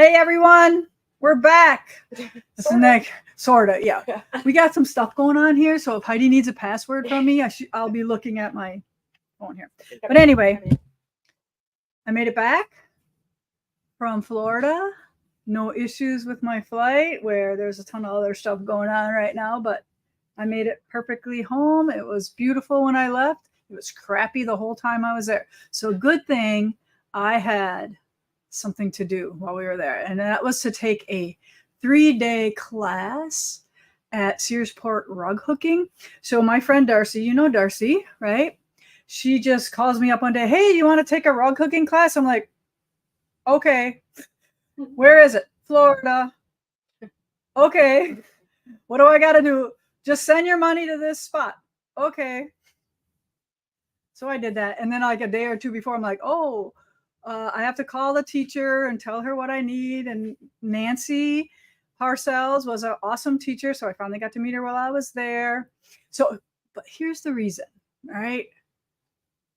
Hey everyone, we're back. Sorta, yeah. We got some stuff going on here, so if Heidi needs a password from me, I'll be looking at my phone here. But anyway, I made it back from Florida. No issues with my flight, where there's a ton of other stuff going on right now, but I made it perfectly home. It was beautiful when I left. It was crappy the whole time I was there. So good thing I had something to do while we were there, and that was to take a 3-day class at Searsport rug hooking. So my friend Darcy, you know Darcy, right? She just calls me up one day, hey, you want to take a rug hooking class? I'm like, okay. Where is it? Florida. Okay. What do I got to do? Just send your money to this spot. Okay. So I did that, and then like a day or two before, I'm like, oh, I have to call the teacher and tell her what I need. And Nancy Parcells was an awesome teacher, so I finally got to meet her while I was there. So, but here's the reason, all right?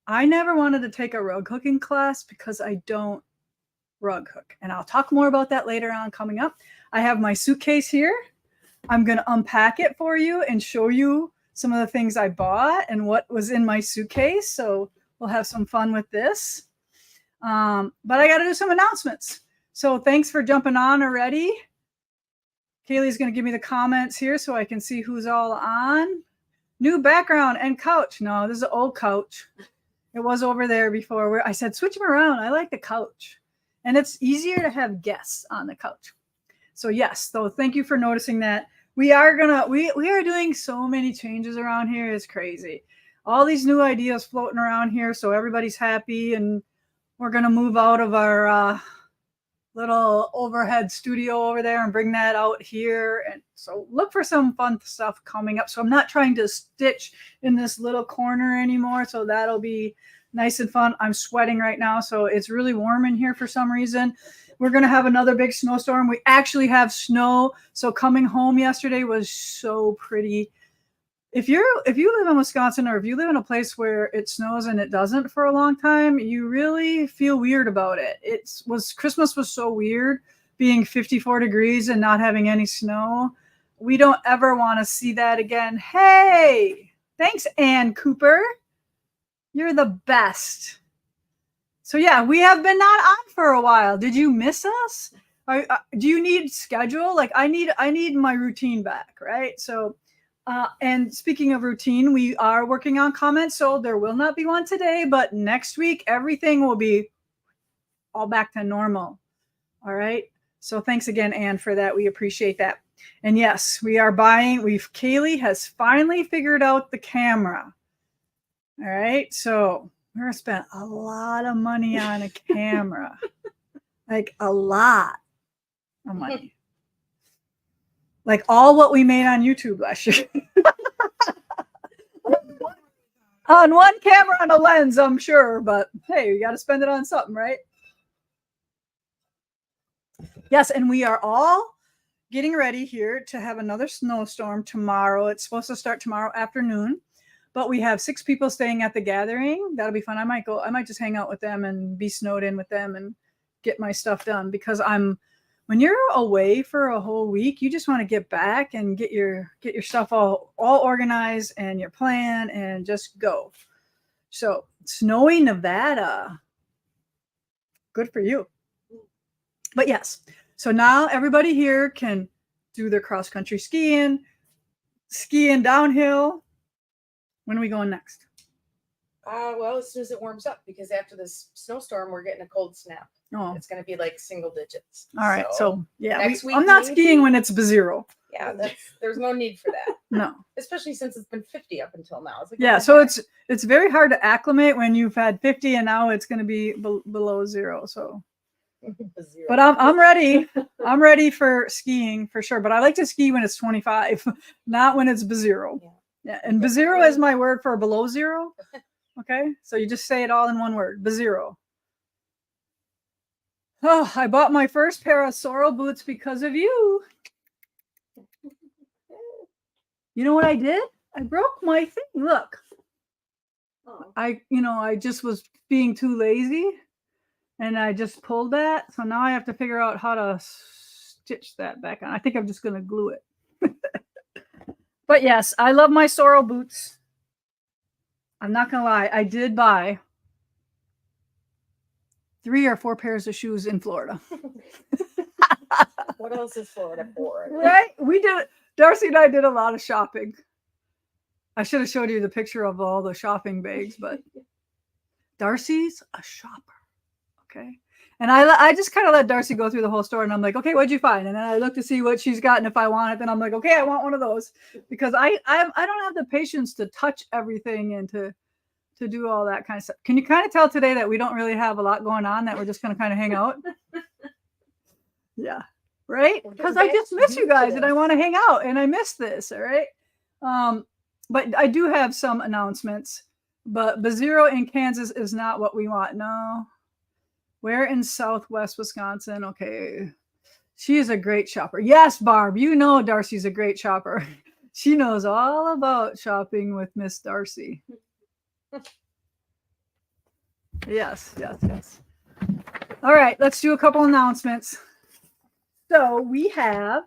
I never wanted to take a rug hooking class because I don't rug hook, and I'll talk more about that later on coming up. I have my suitcase here. I'm going to unpack it for you and show you some of the things I bought and what was in my suitcase. So we'll have some fun with this. But I got to do some announcements. So thanks for jumping on already. Kaylee's going to give me the comments here so I can see who's all on. New background and couch. No, this is an old couch. It was over there before where I said, switch them around. I like the couch. And it's easier to have guests on the couch. So yes, so thank you for noticing that. We are doing so many changes around here. It's crazy. All these new ideas floating around here. So everybody's happy, and we're going to move out of our little overhead studio over there and bring that out here. And so look for some fun stuff coming up. So I'm not trying to stitch in this little corner anymore. So that'll be nice and fun. I'm sweating right now, so it's really warm in here for some reason. We're going to have another big snowstorm. We actually have snow. So coming home yesterday was so pretty. If you live in Wisconsin, or if you live in a place where it snows and it doesn't for a long time, you really feel weird about it. Christmas was so weird, being 54 degrees and not having any snow. We don't ever want to see that again. Hey, thanks, Ann Cooper. You're the best. So yeah, we have been not on for a while. Did you miss us? Do you need schedule? Like I need my routine back, right? So. And speaking of routine, we are working on comments, so there will not be one today, but next week, everything will be all back to normal. All right. So thanks again, Anne, for that. We appreciate that. And yes, Kaylee has finally figured out the camera. All right. So we're going to spend a lot of money on a camera, like a lot of money. Like all what we made on YouTube last year. On one camera and a lens, I'm sure, but hey, you got to spend it on something, right? Yes, and we are all getting ready here to have another snowstorm tomorrow. It's supposed to start tomorrow afternoon, but we have 6 people staying at the gathering. That'll be fun. I might just hang out with them and be snowed in with them and get my stuff done, because when you're away for a whole week, you just want to get back and get your stuff all organized and your plan and just go. So snowy Nevada, good for you. But yes, so now everybody here can do their cross-country skiing downhill. When are we going next? Well, as soon as it warms up, because after this snowstorm, we're getting a cold snap. Oh, it's going to be like single digits. All right. So yeah, next week, I'm not skiing when it's zero. Yeah, there's no need for that. No. Especially since it's been 50 up until now. It's like, yeah. So it's very hard to acclimate when you've had 50 and now it's going to be below zero. So, but I'm ready. I'm ready for skiing for sure. But I like to ski when it's 25, not when it's zero. Yeah. And zero is my word for below zero. Okay. So you just say it all in one word, zero. Oh, I bought my first pair of sorrel boots because of you. You know what I did? I broke my thing. Look. Oh. I just was being too lazy and I just pulled that. So now I have to figure out how to stitch that back on. I think I'm just going to glue it. But yes, I love my sorrel boots. I'm not going to lie. I did buy 3 or 4 pairs of shoes in Florida. What else is Florida for? Right? We did. Darcy and I did a lot of shopping. I should have showed you the picture of all the shopping bags, but Darcy's a shopper. Okay. And I just kind of let Darcy go through the whole store, and I'm like, okay, what'd you find? And then I look to see what she's got, and if I want it, then I'm like, okay, I want one of those, because I don't have the patience to touch everything and to do all that kind of stuff. Can you kind of tell today that we don't really have a lot going on, that we're just going to kind of hang out? Yeah. Right? Because I just miss you guys, and I want to hang out, and I miss this. All right. But I do have some announcements. But Bazero in Kansas is not what we want. No. Where in Southwest Wisconsin? Okay. She is a great shopper. Yes, Barb, you know Darcy's a great shopper. She knows all about shopping with Miss Darcy. Yes. All right, let's do a couple announcements. So we have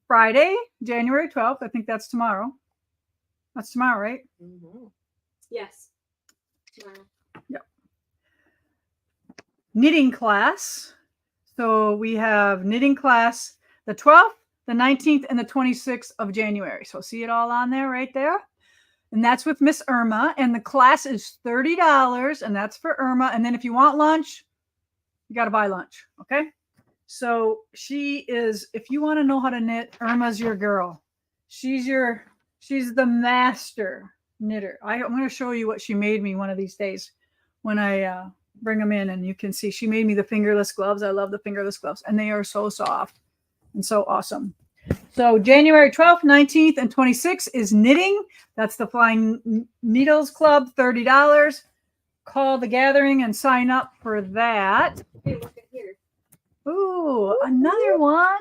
Friday, January 12th. I think that's tomorrow. That's tomorrow, right? Mm-hmm. Yes. Tomorrow. Yep. Knitting class. So we have knitting class the 12th, the 19th, and the 26th of January. So see it all on there right there. And that's with Miss Irma. And the class is $30, and that's for Irma. And then if you want lunch, you got to buy lunch. Okay. So she is, if you want to know how to knit, Irma's your girl. She's the master knitter. I'm going to show you what she made me one of these days when I bring them in, and you can see she made me the fingerless gloves. I love the fingerless gloves, and they are so soft and so awesome. So January 12th, 19th, and 26th is knitting. That's the Flying Needles Club, $30. Call the gathering and sign up for that. Hey, look at here. Ooh, another one.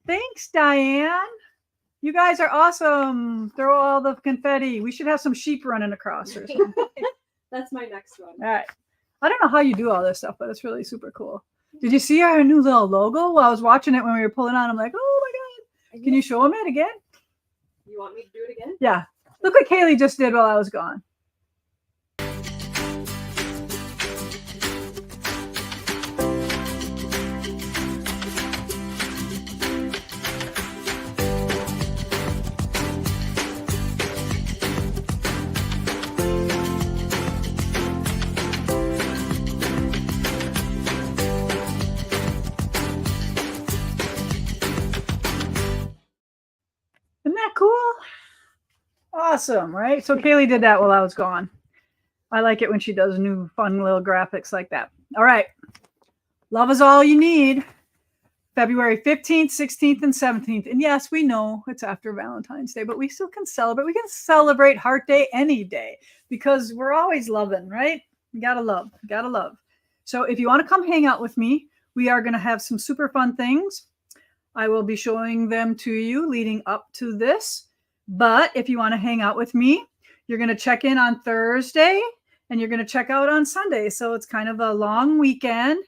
Thanks, Diane. You guys are awesome. Throw all the confetti. We should have some sheep running across or something. That's my next one. All right. I don't know how you do all this stuff, but it's really super cool. Did you see our new little logo? While I was watching it when we were pulling on, I'm like, oh my God. Can you show them it again? You want me to do it again? Yeah. Look what Kaylee just did while I was gone. Isn't that cool? Awesome, right? So Kaylee did that while I was gone. I like it when she does new fun little graphics like that. All right. Love is all you need. February 15th, 16th, and 17th. And yes, we know it's after Valentine's Day, but we still can celebrate. We can celebrate Heart Day any day because we're always loving, right? You gotta love. You gotta love. So if you want to come hang out with me, we are going to have some super fun things. I will be showing them to you leading up to this. But if you want to hang out with me, you're going to check in on Thursday and you're going to check out on Sunday. So it's kind of a long weekend.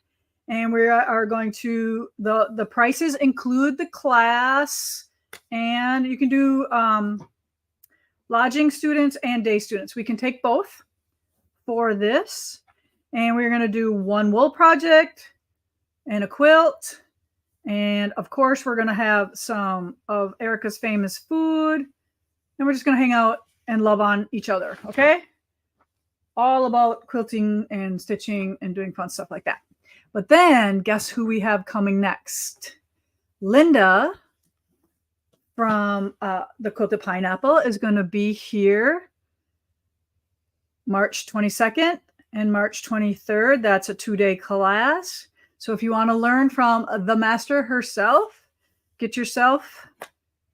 And we are going to, the prices include the class, and you can do lodging students and day students. We can take both for this. And we're going to do one wool project and a quilt. And of course, we're going to have some of Erica's famous food. And we're just going to hang out and love on each other. Okay. All about quilting and stitching and doing fun stuff like that. But then guess who we have coming next? Linda from the Quilted Pineapple is going to be here March 22nd and March 23rd. That's a 2-day class. So if you want to learn from the master herself, get yourself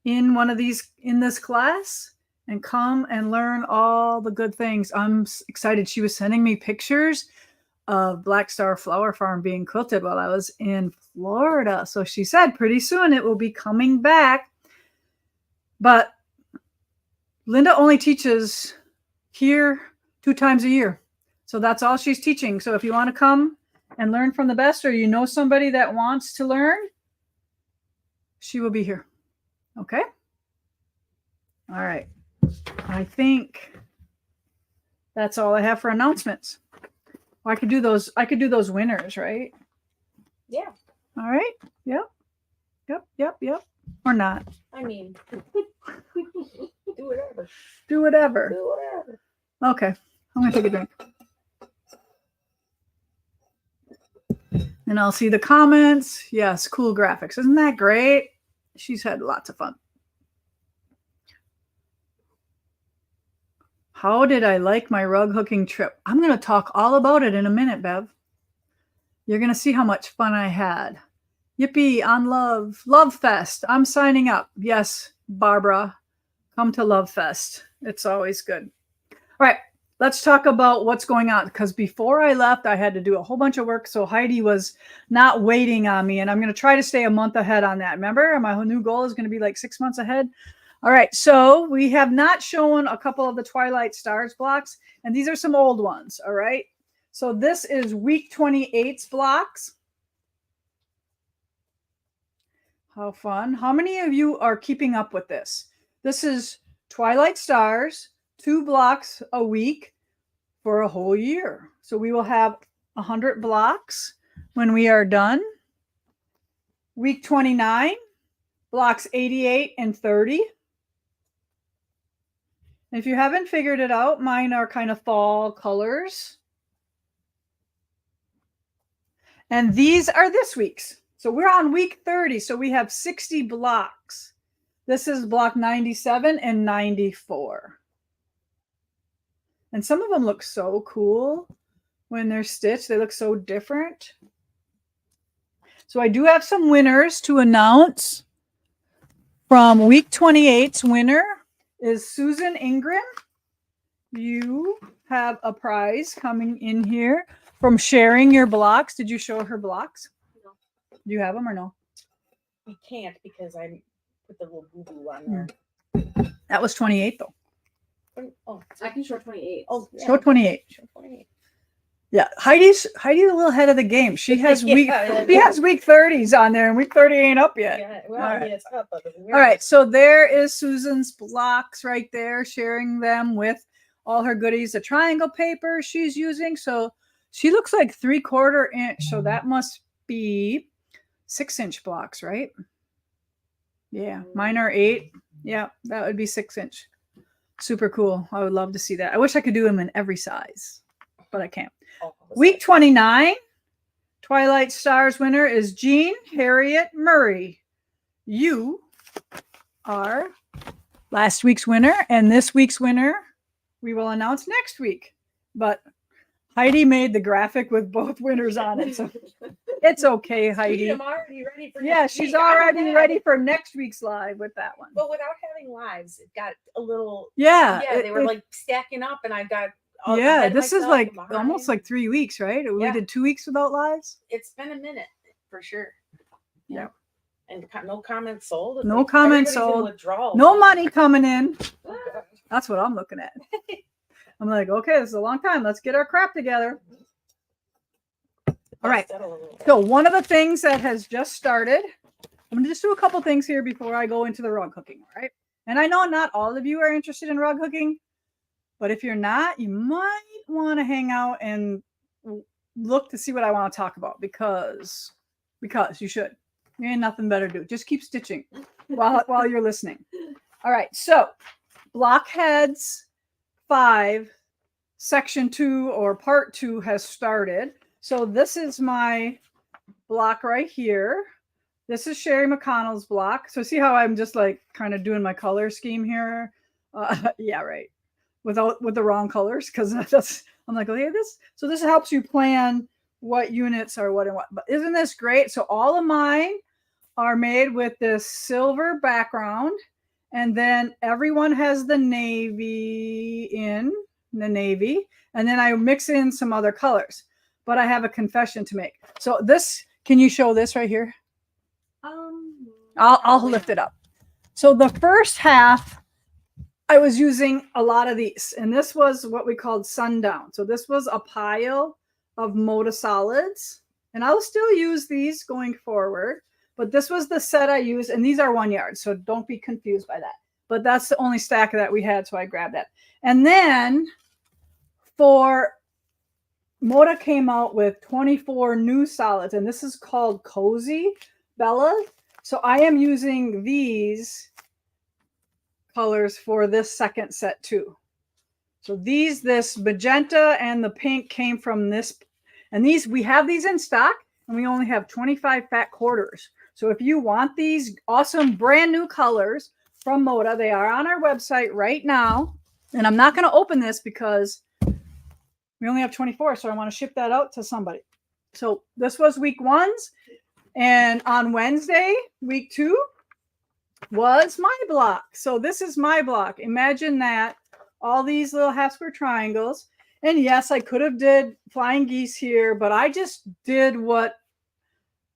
in one of these, in this class, and come and learn all the good things. I'm excited. She was sending me pictures of Black Star Flower Farm being quilted while I was in Florida. So she said pretty soon it will be coming back. But Linda only teaches here 2 times a year. So that's all she's teaching. So if you want to come and learn from the best, or you know somebody that wants to learn, she will be here. Okay? All right. I think that's all I have for announcements. Well, I could do those winners, right? Yeah. All right. Yep. Or not. I mean, do whatever. Do whatever. Do whatever. Okay. I'm going to take a drink. And I'll see the comments. Yes, cool graphics. Isn't that great? She's had lots of fun. How did I like my rug hooking trip? I'm going to talk all about it in a minute, Bev. You're going to see how much fun I had. Yippee on Love Fest. I'm signing up. Yes, Barbara, come to Love Fest. It's always good. All right, let's talk about what's going on, because before I left, I had to do a whole bunch of work. So Heidi was not waiting on me, and I'm going to try to stay a month ahead on that. Remember, my new goal is going to be like 6 months ahead. All right, so we have not shown a couple of the Twilight Stars blocks, and these are some old ones. All right, so this is week 28's blocks. How fun. How many of you are keeping up with this? This is Twilight Stars, 2 blocks a week for a whole year. So we will have 100 blocks when we are done. Week 29, blocks 88 and 30. If you haven't figured it out, mine are kind of fall colors. And these are this week's. So we're on week 30. So we have 60 blocks. This is block 97 and 94. And some of them look so cool when they're stitched. They look so different. So I do have some winners to announce. From week 28's winner is Susan Ingram. You have a prize coming in here from sharing your blocks. Did you show her blocks? No. Do you have them or no? We can't because I put the little boo-boo on there. That was 28 though. Oh, I can show 28. oh, yeah. Show 28. Show 28. Yeah, Heidi's a little ahead of the game. She has week Yeah, she has week 30s on there, and week 30 ain't up yet. Yeah, well, All I right. mean, it's up. But All right, so there is Susan's blocks right there, sharing them with all her goodies. The triangle paper she's using, so she looks like 3/4 inch, so that must be 6-inch blocks, right? Yeah, mine are 8. Yeah, that would be 6-inch. Super cool. I would love to see that. I wish I could do them in every size, but I can't. Week 29, Twilight Stars winner is Jean Harriet Murray. You are last week's winner, and this week's winner we will announce next week. But Heidi made the graphic with both winners on it, so it's okay, Heidi. I'm already ready for Yeah, next she's week. already ready for next week's live with that one. But without having lives, it got a little. Yeah, Yeah, they were like stacking up, and I got. I yeah, had this is myself like behind. almost like 3 weeks, right? We Yeah. did 2 weeks without lives. It's been a minute for sure. Yeah. And no comments sold. It's No like comments everybody's in sold. withdrawal. No money coming in. Oh, gosh. That's what I'm looking at. I'm like, okay, this is a long time. Let's get our crap together. All right. Settle a little bit. So one of the things that has just started, I'm gonna just do a couple things here before I go into the rug hooking, all right? And I know not all of you are interested in rug hooking, but if you're not, you might want to hang out and look to see what I want to talk about because you should. You ain't nothing better to do. Just keep stitching while you're listening. All right, so Blockheads 5, section 2 or part 2 has started. So this is my block right here. This is Sherry McConnell's block. So see how I'm just like kind of doing my color scheme here? Yeah, right. With the wrong colors, because I'm like, okay, this helps you plan what units are what and what. But isn't this great? So all of mine are made with this silver background, and then everyone has the navy in the navy, and then I mix in some other colors. But I have a confession to make. So this, can you show this right here? I'll lift it up. So the first half, I was using a lot of these, and this was what we called sundown. So this was a pile of Moda solids. And I'll still use these going forward. But this was the set I used. And these are 1 yard. So don't be confused by that. But that's the only stack that we had. So I grabbed that. And then for Moda came out with 24 new solids. And this is called Cozy Bella. So I am using these colors for this second set too. So this magenta and the pink came from this. And these, we have these in stock and we only have 25 fat quarters. So if you want these awesome brand new colors from Moda, they are on our website right now. And I'm not going to open this because we only have 24. So I want to ship that out to somebody. So this was week 1's. And on Wednesday, week 2 was my block. So this is my block. Imagine that. All these little half square triangles. And yes, I could have did flying geese here, but I just did what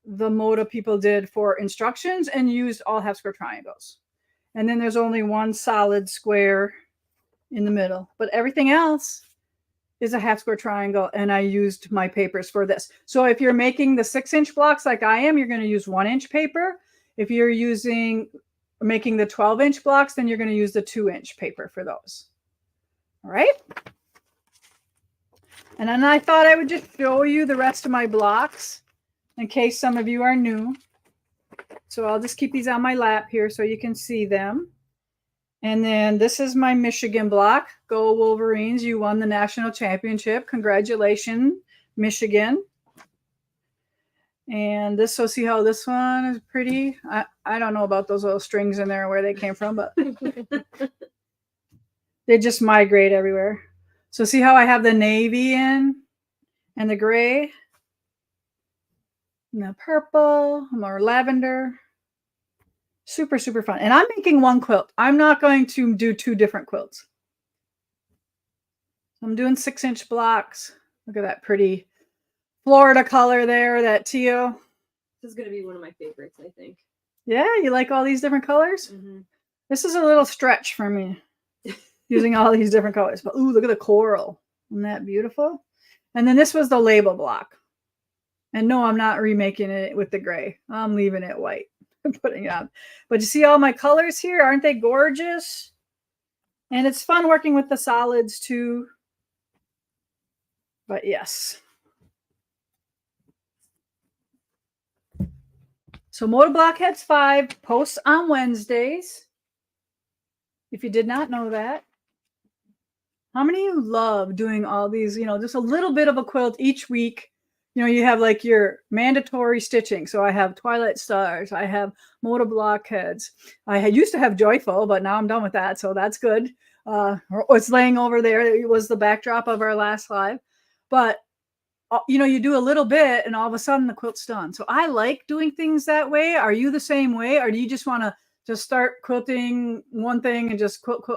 the Moda people did for instructions and used all half square triangles. And then there's only one solid square in the middle, but everything else is a half square triangle. And I used my papers for this. So if you're making the 6-inch blocks like I am, you're going to use 1-inch paper. If you're making the 12-inch blocks, then you're going to use the 2-inch paper for those. All right. And then I thought I would just show you the rest of my blocks in case some of you are new. So I'll just keep these on my lap here so you can see them. And then this is my Michigan block. Go Wolverines. You won the national championship. Congratulations, Michigan. And this, so see how this one is pretty. I don't know about those little strings in there and where they came from, but they just migrate everywhere. So see how I have the navy in and the gray and the purple, more lavender. Super, super fun. And I'm making one quilt. I'm not going to do 2 different quilts. I'm doing 6-inch blocks. Look at that pretty Florida color there, that teal. This is going to be one of my favorites, I think. Yeah, you like all these different colors? Mm-hmm. This is a little stretch for me, using all these different colors. But ooh, look at the coral. Isn't that beautiful? And then this was the label block. And no, I'm not remaking it with the gray. I'm leaving it white. Putting it on. But you see all my colors here? Aren't they gorgeous? And it's fun working with the solids too. But yes. So Moda Blockheads 5 posts on Wednesdays. If you did not know that. How many of you love doing all these, just a little bit of a quilt each week? You have like your mandatory stitching. So I have Twilight Stars. I have Moda Blockheads. I used to have Joyful, but now I'm done with that. So that's good. It's laying over there. It was the backdrop of our last live. But, you do a little bit and all of a sudden the quilt's done. So I like doing things that way. Are you the same way? Or do you just want to just start quilting one thing and just quilt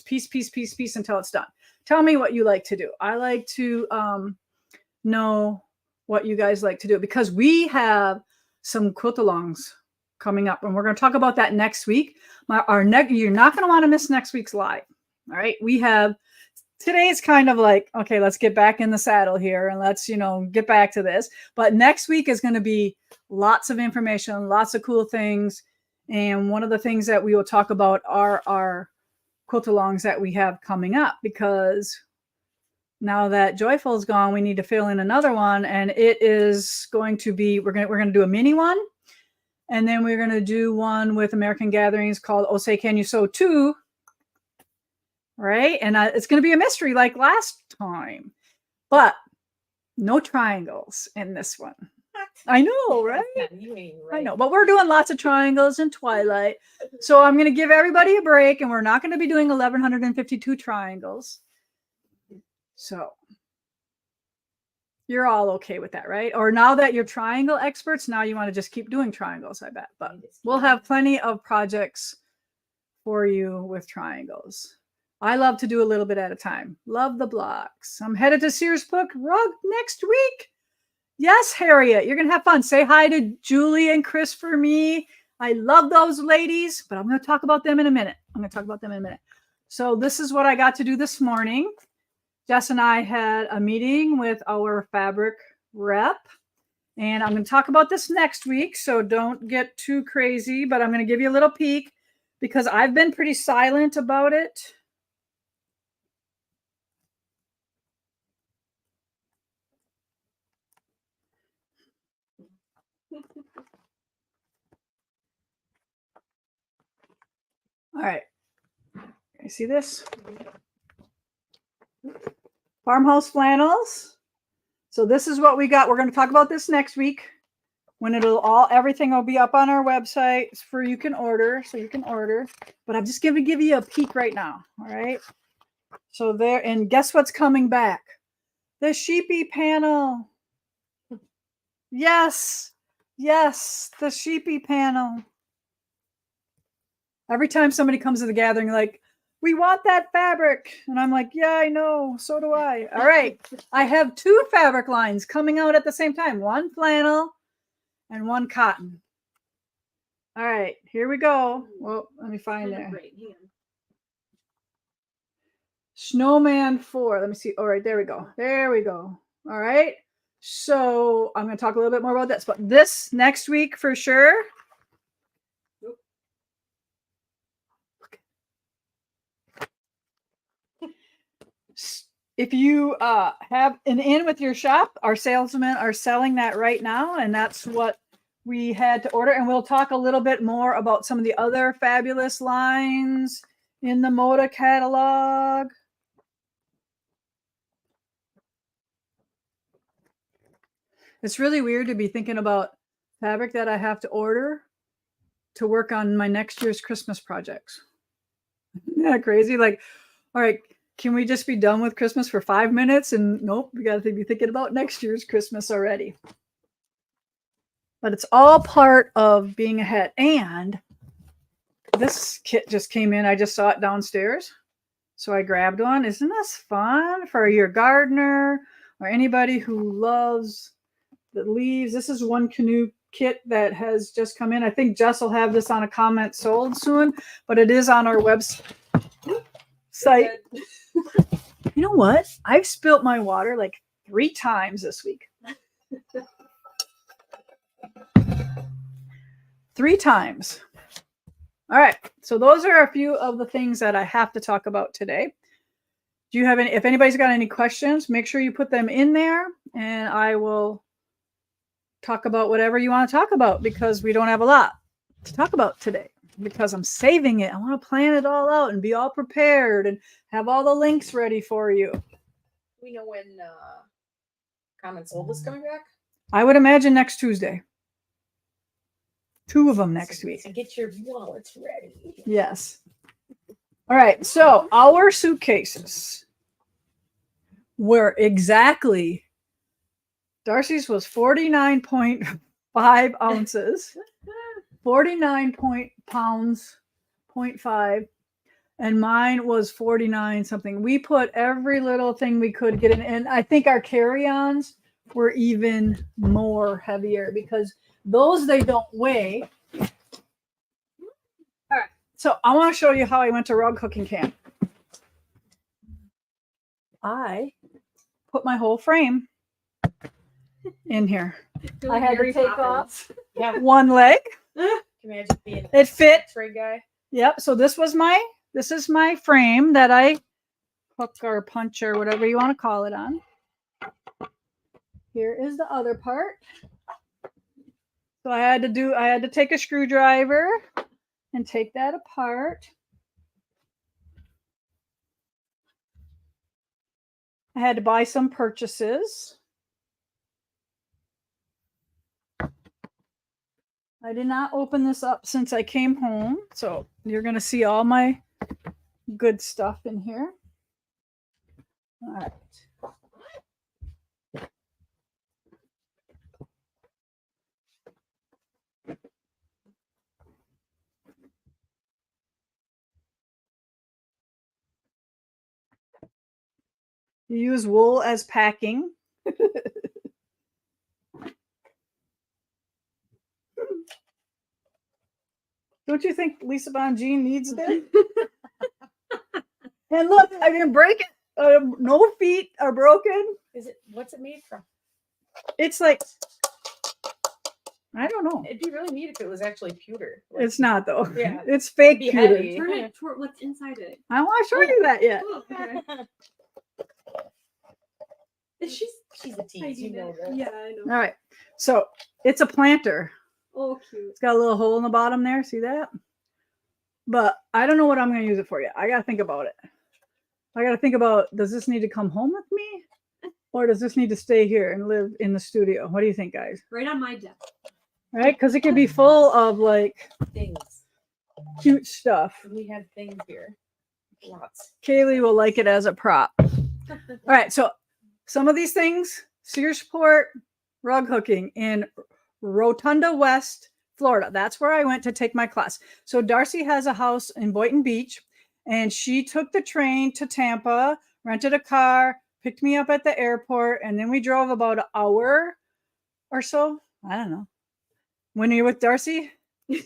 piece until it's done? Tell me what you like to do. I like to know what you guys like to do, because we have some quilt-alongs coming up and we're going to talk about that next week. You're not going to want to miss next week's live. All right. Today's kind of like, okay, let's get back in the saddle here and let's, get back to this. But next week is going to be lots of information, lots of cool things. And one of the things that we will talk about are our quilt-alongs that we have coming up, because now that Joyful is gone, we need to fill in another one, and it is going to be, we're going to do a mini one, and then we're going to do one with American Gatherings called Oh Say Can You Sew 2, right? And it's going to be a mystery like last time, but no triangles in this one. I know, right? You ain't right? I know, but we're doing lots of triangles in Twilight, so I'm going to give everybody a break, and we're not going to be doing 1152 triangles. So you're all okay with that, right? Or now that you're triangle experts, now you want to just keep doing triangles, I bet. But we'll have plenty of projects for you with triangles. I love to do a little bit at a time. Love the blocks. I'm headed to Sears Book Rug next week. Yes, Harriet, you're going to have fun. Say hi to Julie and Chris for me. I love those ladies, but I'm going to talk about them in a minute. So this is what I got to do this morning. Jess and I had a meeting with our fabric rep, and I'm going to talk about this next week, so don't get too crazy, but I'm going to give you a little peek because I've been pretty silent about it. All right. You see this? Farmhouse flannels. So this is what we got. We're going to talk about this next week when everything will be up on our website for you can order. So you can order. But I'm just going to give you a peek right now. All right. So there, and guess what's coming back? The sheepy panel. Yes. Yes. The sheepy panel. Every time somebody comes to the gathering, like, we want that fabric. And I'm like, yeah, I know. So do I. All right. I have 2 fabric lines coming out at the same time. One flannel and one cotton. All right. Here we go. Well, let me find it. Snowman 4. Let me see. All right. There we go. There we go. All right. So I'm going to talk a little bit more about this. But this next week for sure. If you have an in with your shop, our salesmen are selling that right now, and that's what we had to order. And we'll talk a little bit more about some of the other fabulous lines in the Moda catalog. It's really weird to be thinking about fabric that I have to order to work on my next year's Christmas projects. Isn't that crazy? Like, all right, can we just be done with Christmas for 5 minutes? And nope, we got to be thinking about next year's Christmas already. But it's all part of being ahead. And this kit just came in. I just saw it downstairs. So I grabbed one. Isn't this fun for your gardener or anybody who loves the leaves? This is one canoe kit that has just come in. I think Jess will have this on a comment sold soon, but it is on our website. You know what? I've spilt my water like 3 times this week. 3 times. All right. So those are a few of the things that I have to talk about today. Do you have any, if anybody's got any questions, make sure you put them in there and I will talk about whatever you want to talk about because we don't have a lot to talk about today because I'm saving it. I want to plan it all out and be all prepared and have all the links ready for you. We know when Common Sold is coming back. I would imagine next Tuesday. 2 of them next week. So get your wallets ready. Yes. All right. So our suitcases were exactly, Darcy's was 49.5 ounces, 49 pounds, 0.5, and mine was 49 something. We put every little thing we could get in, and I think our carry-ons were even more heavier because those they don't weigh. All right, so I want to show you how I went to rug cooking camp. I put my whole frame in here. I had to take off one leg. Can you imagine being It fit. X-ray guy? Yep. So this is my frame that I hook or punch or whatever you want to call it on. Here is the other part. So I had to take a screwdriver and take that apart. I had to buy some purchases. I did not open this up since I came home. So you're going to see all my good stuff in here. All right. You use wool as packing. Don't you think Lisa Bongean needs this? And look, I didn't break it. No feet are broken. What's it made from? It's like, I don't know. It'd be really neat if it was actually pewter. Like, It's not though. Yeah. It's fake It'd be pewter. heavy. Turn it toward what's inside it. I don't want to show you that yet. Oh, okay. She's a tease, you know that. Yeah, I know. All right. So it's a planter. Oh, cute. It's got a little hole in the bottom there. See that? But I don't know what I'm going to use it for yet. I got to think about it. I got to think about, does this need to come home with me? Or does this need to stay here and live in the studio? What do you think, guys? Right on my desk. Right? Because it could be full of like Things. cute stuff. We have things here. Lots. Kaylee will like it as a prop. All right. So some of these things, Searsport rug hooking in Rotunda West, Florida. That's where I went to take my class. So Darcy has a house in Boynton Beach, and she took the train to Tampa, rented a car, picked me up at the airport, and then we drove about an hour or so. I don't know. When you're with Darcy, it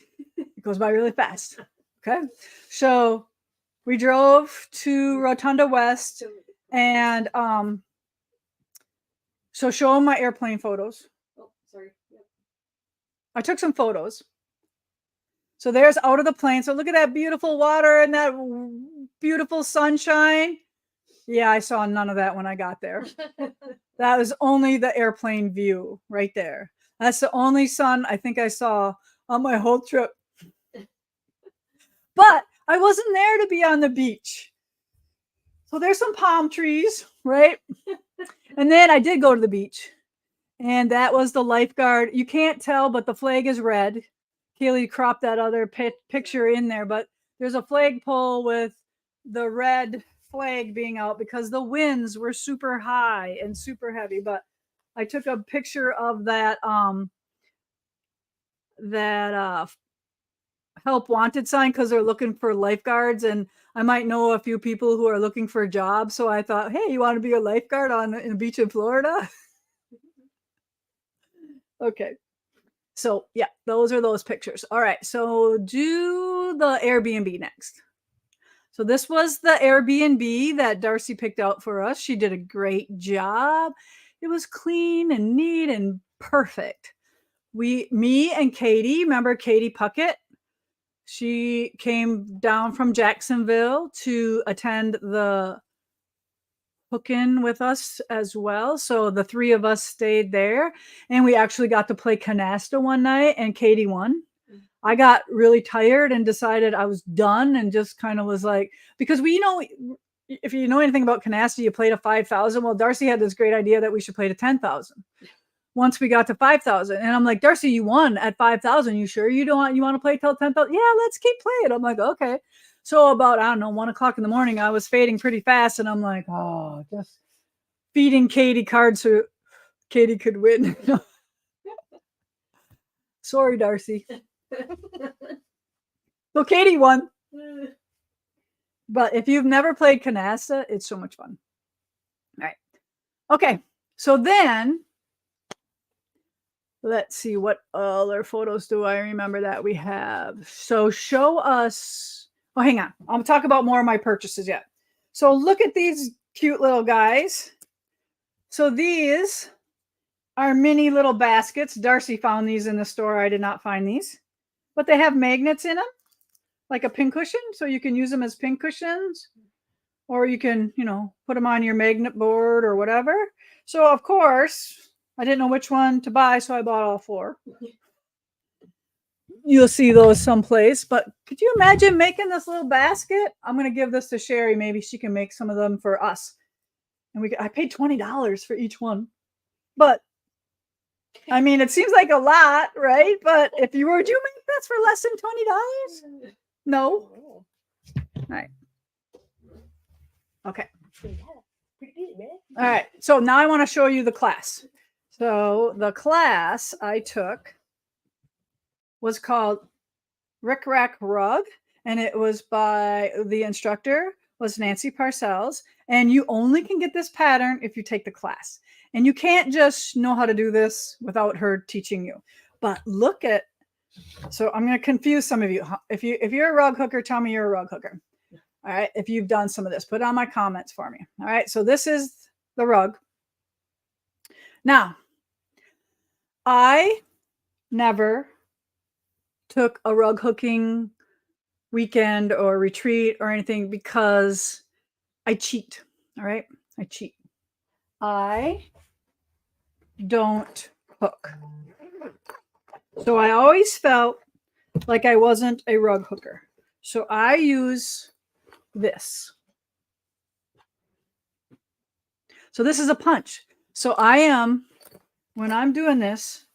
goes by really fast. Okay. So we drove to Rotunda West, and so show them my airplane photos. Oh, sorry. Yep. I took some photos. So there's out of the plane. So look at that beautiful water and that beautiful sunshine. Yeah, I saw none of that when I got there. That was only the airplane view right there. That's the only sun I think I saw on my whole trip. But I wasn't there to be on the beach. So there's some palm trees, right? And then I did go to the beach. And that was the lifeguard. You can't tell, but the flag is red. Kaylee cropped that other picture in there, but there's a flagpole with the red flag being out because the winds were super high and super heavy. But I took a picture of that help wanted sign because they're looking for lifeguards, and I might know a few people who are looking for jobs. So I thought, hey, you want to be a lifeguard in a beach in Florida? Okay. So yeah, those are those pictures. All right. So do the Airbnb next. So this was the Airbnb that Darcy picked out for us. She did a great job. It was clean and neat and perfect. Me and Katie, remember Katie Puckett? She came down from Jacksonville to attend the hook-in with us as well. So the three of us stayed there, and we actually got to play canasta one night, and Katie won. I got really tired and decided I was done and just kind of was like, because if you know anything about canasta, you play to 5,000. Well, Darcy had this great idea that we should play to 10,000. Once we got to 5,000, and I'm like, Darcy, you won at 5,000. You sure you want to play till 10,000? Yeah, let's keep playing. I'm like, okay. So about, I don't know, 1 o'clock in the morning, I was fading pretty fast, and I'm like, oh, just feeding Katie cards so Katie could win. Sorry, Darcy. So Katie won. But if you've never played canasta, it's so much fun. All right. Okay. So then, let's see, what other photos do I remember that we have? So show us. Oh, hang on. I'll talk about more of my purchases yet. So look at these cute little guys. So these are mini little baskets. Darcy found these in the store. I did not find these. But they have magnets in them, like a pin cushion. So you can use them as pin cushions. Or you can, put them on your magnet board or whatever. So, of course, I didn't know which one to buy, so I bought all 4. You'll see those someplace. But could you imagine making this little basket? I'm going to give this to Sherry. Maybe she can make some of them for us. And I paid $20 for each one. But, I mean, it seems like a lot, right? But would you make this for less than $20? No? All right. Okay. All right. So now I want to show you the class. So the class I took was called Rick Rack Rug, and it was by the instructor was Nancy Parcells, and you only can get this pattern if you take the class. And you can't just know how to do this without her teaching you. But look at, so I'm going to confuse some of you. If you're a rug hooker, tell me you're a rug hooker. All right. If you've done some of this, put it on my comments for me. All right. So this is the rug. Now, I never took a rug hooking weekend or retreat or anything because I cheat. All right. I cheat. I don't hook. So I always felt like I wasn't a rug hooker. So I use this. So this is a punch. So when I'm doing this,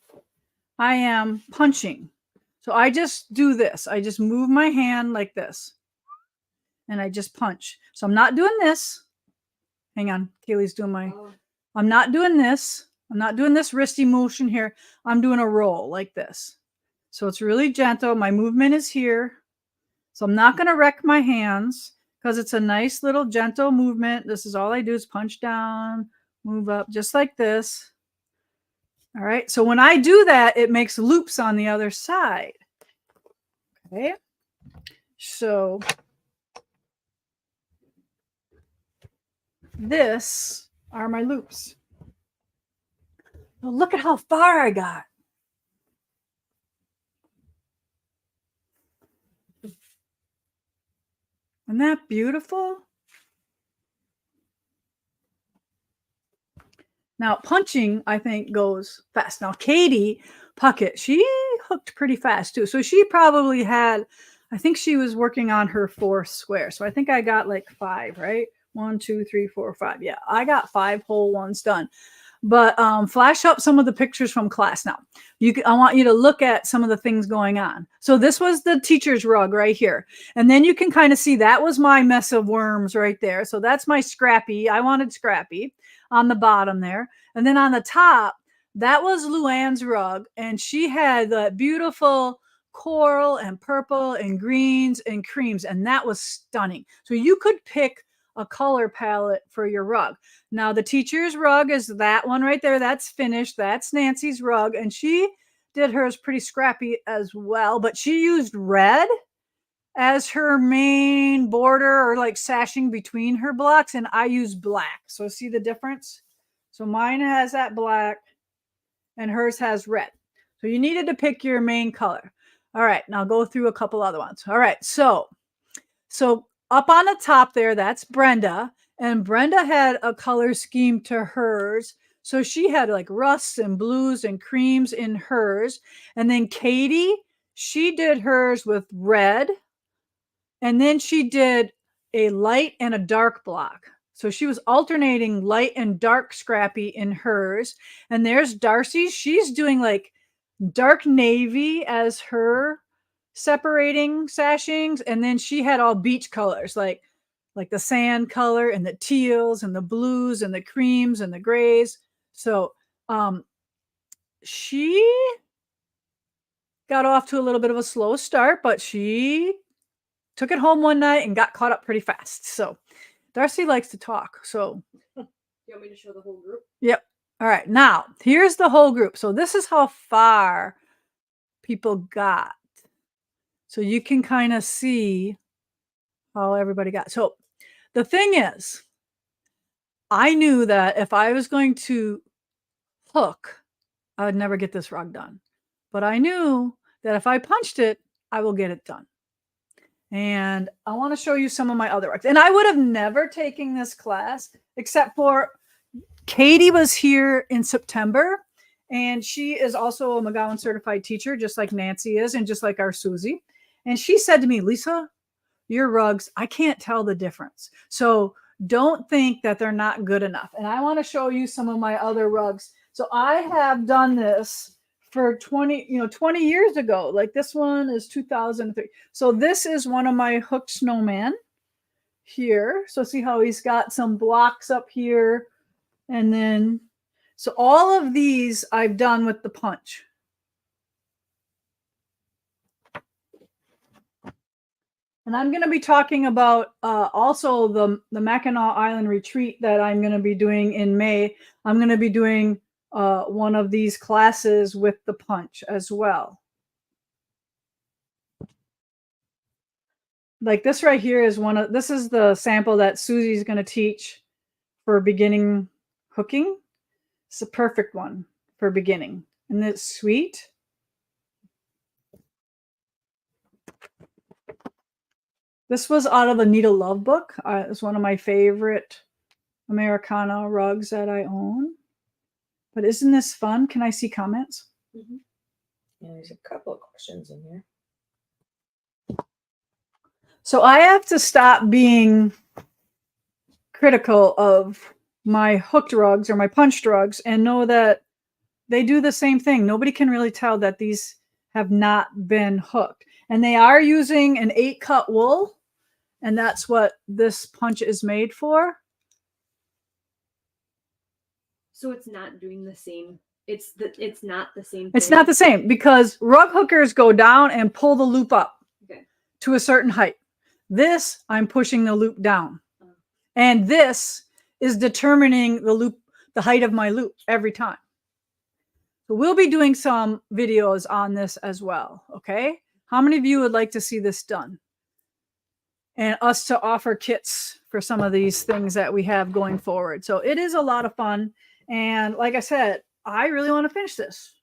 I am punching. So I just do this. I just move my hand like this. And I just punch. So I'm not doing this. Hang on. Kaylee's doing my, I'm not doing this. I'm not doing this wristy motion here. I'm doing a roll like this. So it's really gentle. My movement is here. So I'm not going to wreck my hands because it's a nice little gentle movement. This is all I do is punch down, move up just like this. All right. So when I do that, it makes loops on the other side. Okay. So this are my loops. Well, look at how far I got. Isn't that beautiful? Now, punching, I think, goes fast. Now, Katie Puckett, she hooked pretty fast, too. So she probably had, I think she was working on her 4th square. So I think I got like 5, right? 1, 2, 3, 4, 5. Yeah, I got 5 whole ones done. But flash up some of the pictures from class now. I want you to look at some of the things going on. So this was the teacher's rug right here. And then you can kind of see that was my mess of worms right there. So that's my Scrappy. I wanted Scrappy on the bottom there. And then on the top, that was Luann's rug. And she had the beautiful coral and purple and greens and creams. And that was stunning. So you could pick a color palette for your rug. Now the teacher's rug is that one right there. That's finished. That's Nancy's rug. And she did hers pretty scrappy as well, but she used red as her main border or like sashing between her blocks. And I use black. So see the difference? So mine has that black and hers has red. So you needed to pick your main color. All right. Now go through a couple other ones. All right. So up on the top there, that's Brenda. And Brenda had a color scheme to hers. So she had like rusts and blues and creams in hers. And then Katie, she did hers with red. And then she did a light and a dark block. So she was alternating light and dark Scrappy in hers. And there's Darcy. She's doing like dark navy as her separating sashings, and then she had all beach colors like the sand color and the teals and the blues and the creams and the grays. So she got off to a little bit of a slow start, but she took it home one night and got caught up pretty fast. So Darcy likes to talk. So You want me to show the whole group? Yep. All right. Now here's the whole group. So this is how far people got. So you can kind of see how everybody got. So the thing is, I knew that if I was going to hook, I would never get this rug done. But I knew that if I punched it, I will get it done. And I want to show you some of my other rugs. And I would have never taken this class except for Katie was here in September. And she is also a McGowan certified teacher, just like Nancy is, and just like our Susie. And she said to me, Lisa, your rugs, I can't tell the difference. So don't think that they're not good enough. And I want to show you some of my other rugs. So I have done this for 20 years ago. Like this one is 2003. So this is one of my hooked snowman here. So see how he's got some blocks up here. And then, so all of these I've done with the punch. And I'm going to be talking about also the Mackinac Island retreat that I'm going to be doing in May. I'm going to be doing one of these classes with the punch as well. like this right here is this is the sample that Susie's going to teach for beginning hooking. It's a perfect one for beginning. Isn't it sweet? This was out of the Needle Love book. It's one of my favorite Americana rugs that I own. But isn't this fun? Can I see comments? Mm-hmm. Yeah, there's a couple of questions in here. So I have to stop being critical of my hooked rugs or my punched rugs and know that they do the same thing. Nobody can really tell that these have not been hooked. And they are using an 8-cut wool, and that's what this punch is made for. So it's not doing the same. It's not the same. It's not the same because rug hookers go down and pull the loop up to a certain height. This, I'm pushing the loop down. And this is determining the height of my loop every time. So we'll be doing some videos on this as well, okay? How many of you would like to see this done? And us to offer kits for some of these things that we have going forward. So it is a lot of fun. And like I said, I really want to finish this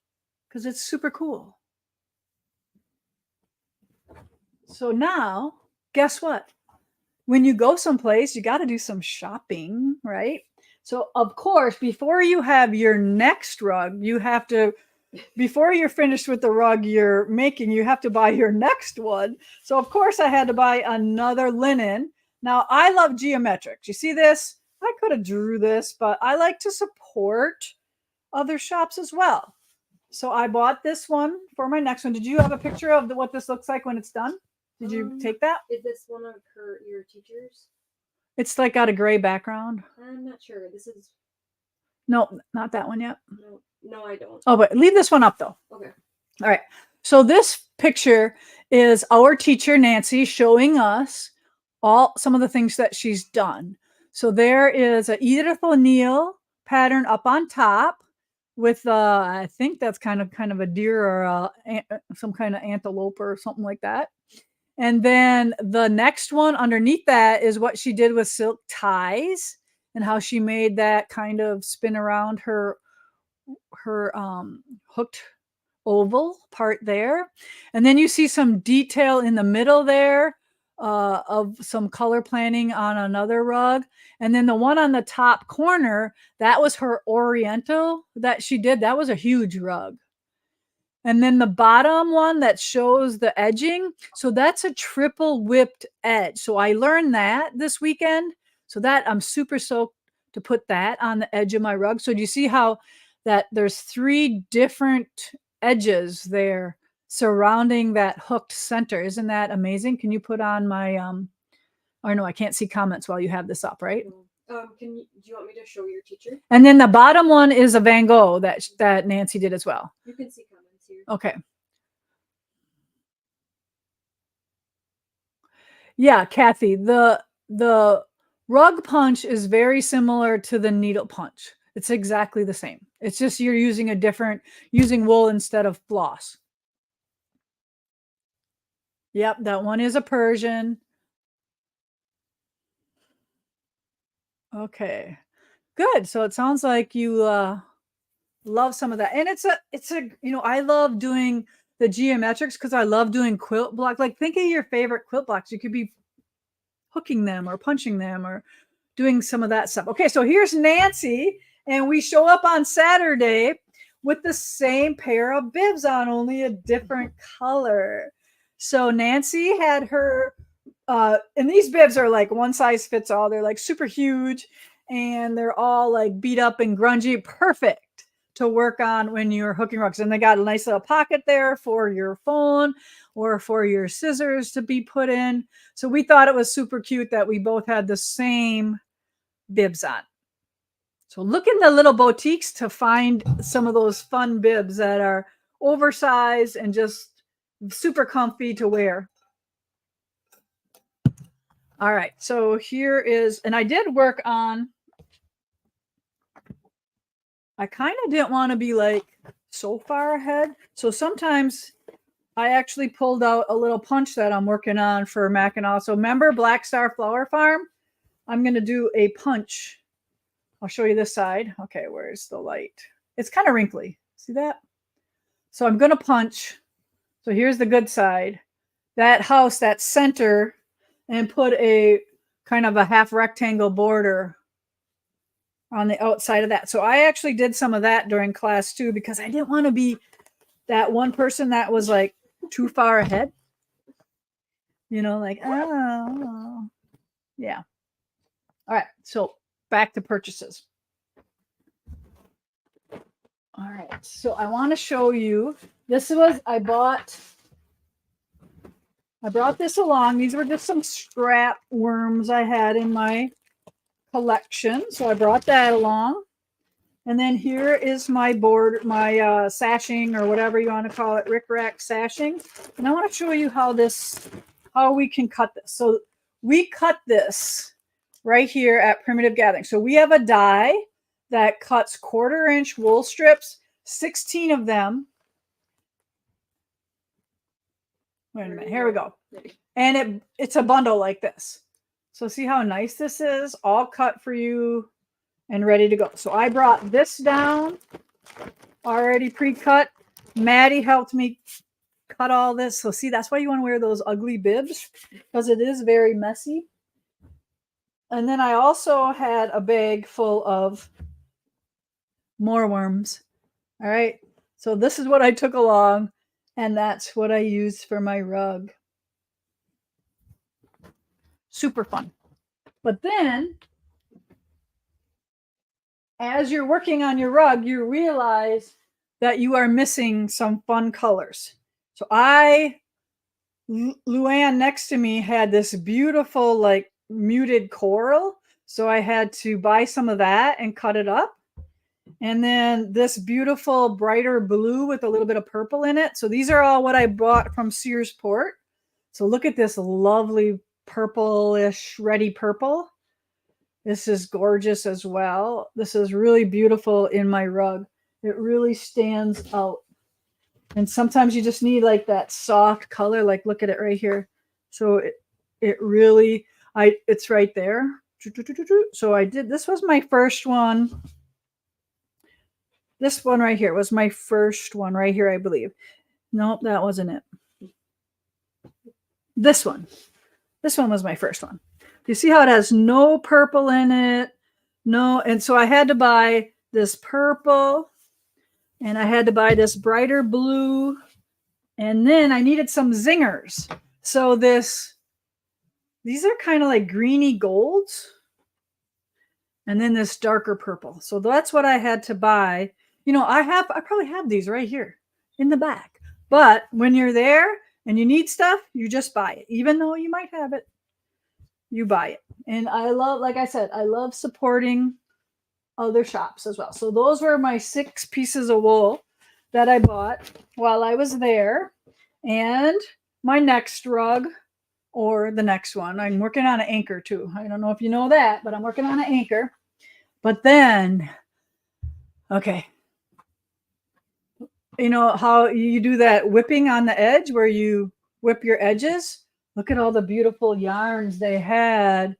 because it's super cool. So now, guess what? When you go someplace, you got to do some shopping, right? So of course, before you have your next rug, you have to, before you're finished with the rug you're making, you have to buy your next one. So of course I had to buy another linen. Now I love geometrics. You see this? I could have drew this, but I like to support other shops as well. So I bought this one for my next one. Did you have a picture of what this looks like when it's done? Did you take that? Is this one of your teachers? It's like got a gray background. I'm not sure. This is. No, not that one yet. No, I don't. Oh, but leave this one up though. Okay. All right. So this picture is our teacher, Nancy, showing us some of the things that she's done. So there is a Edith O'Neill pattern up on top with I think that's kind of a deer or some kind of antelope or something like that. And then the next one underneath that is what she did with silk ties and how she made that kind of spin around her hooked oval part there. And then you see some detail in the middle there of some color planning on another rug. And then the one on the top corner, that was her oriental that she did. That was a huge rug. And then the bottom one that shows the edging. So that's a triple whipped edge. So I learned that this weekend. So that I'm super stoked to put that on the edge of my rug. So do you see how that there's 3 different edges there surrounding that hooked center? Isn't that amazing? Can you put on my, or no, I can't see comments while you have this up, right? Do you want me to show your teacher? And then the bottom one is a Van Gogh that Nancy did as well. You can see comments here. Okay. Yeah, Kathy, the rug punch is very similar to the needle punch. It's exactly the same. It's just you're using using wool instead of floss. Yep, that one is a Persian. Okay, good. So it sounds like you love some of that. And it's a I love doing the geometrics because I love doing quilt blocks. Like think of your favorite quilt blocks. You could be hooking them or punching them or doing some of that stuff. Okay, so here's Nancy, and we show up on Saturday with the same pair of bibs on, only a different color. So Nancy had her, and these bibs are like one size fits all. They're like super huge, and they're all like beat up and grungy. Perfect to work on when you're hooking rugs. And they got a nice little pocket there for your phone or for your scissors to be put in. So we thought it was super cute that we both had the same bibs on. So look in the little boutiques to find some of those fun bibs that are oversized and just super comfy to wear. All right, so here is, and I did work on, I kind of didn't want to be like so far ahead. So sometimes I actually pulled out a little punch that I'm working on for Mackinac. So remember Black Star Flower Farm? I'm going to do a punch. I'll show you this side. Okay, where's the light? It's kind of wrinkly. See that? So I'm going to punch. So here's the good side. That house, that center, and put a kind of a half rectangle border on the outside of that. So I actually did some of that during class too, because I didn't want to be that one person that was like too far ahead. You know, like, oh, yeah. All right, so back to purchases. All right, so I want to show you, I brought this along. These were just some scrap worms I had in my collection. So I brought that along. And then here is my board, my sashing, or whatever you want to call it, rickrack sashing. And I want to show you how we can cut this. So we cut this right here at Primitive Gathering. So we have a die that cuts 1/4 inch wool strips, 16 of them. Wait a minute, here we go. And it's a bundle like this. So see how nice this is? All cut for you and ready to go. So I brought this down, already pre-cut. Maddie helped me cut all this. So see, that's why you want to wear those ugly bibs, because it is very messy. And then I also had a bag full of more worms. All right. So this is what I took along, and that's what I used for my rug. Super fun. But then, as you're working on your rug, you realize that you are missing some fun colors. So Luann next to me had this beautiful, like, muted coral. So I had to buy some of that and cut it up. And then this beautiful brighter blue with a little bit of purple in it. So these are all what I bought from Sears Port. So look at this lovely purplish, ready purple. This is gorgeous as well. This is really beautiful in my rug. It really stands out. And sometimes you just need like that soft color. Like look at it right here. So it really, it's right there. So I did, this was my first one. This one right here was my first one right here, I believe. Nope, that wasn't it. This one was my first one. You see how it has no purple in it? No, and so I had to buy this purple, and I had to buy this brighter blue, and then I needed some zingers. So these are kind of like greeny golds, and then this darker purple. So that's what I had to buy. You know, I probably have these right here in the back. But when you're there and you need stuff, you just buy it. Even though you might have it, you buy it. And I love, like I said, I love supporting other shops as well. So those were my 6 pieces of wool that I bought while I was there. And my next rug, or the next one, I'm working on an anchor too. I don't know if you know that, but I'm working on an anchor. But then, okay. You know how you do that whipping on the edge where you whip your edges? Look at all the beautiful yarns they had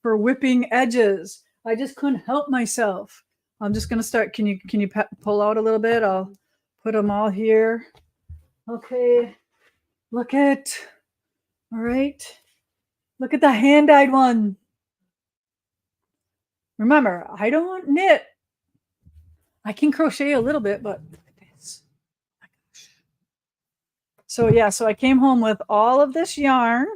for whipping edges. I just couldn't help myself. I'm just going to start. Can you pull out a little bit? I'll put them all here. Okay. Look at. All right. Look at the hand-dyed one. Remember, I don't knit. I can crochet a little bit, but so yeah, so I came home with all of this yarn.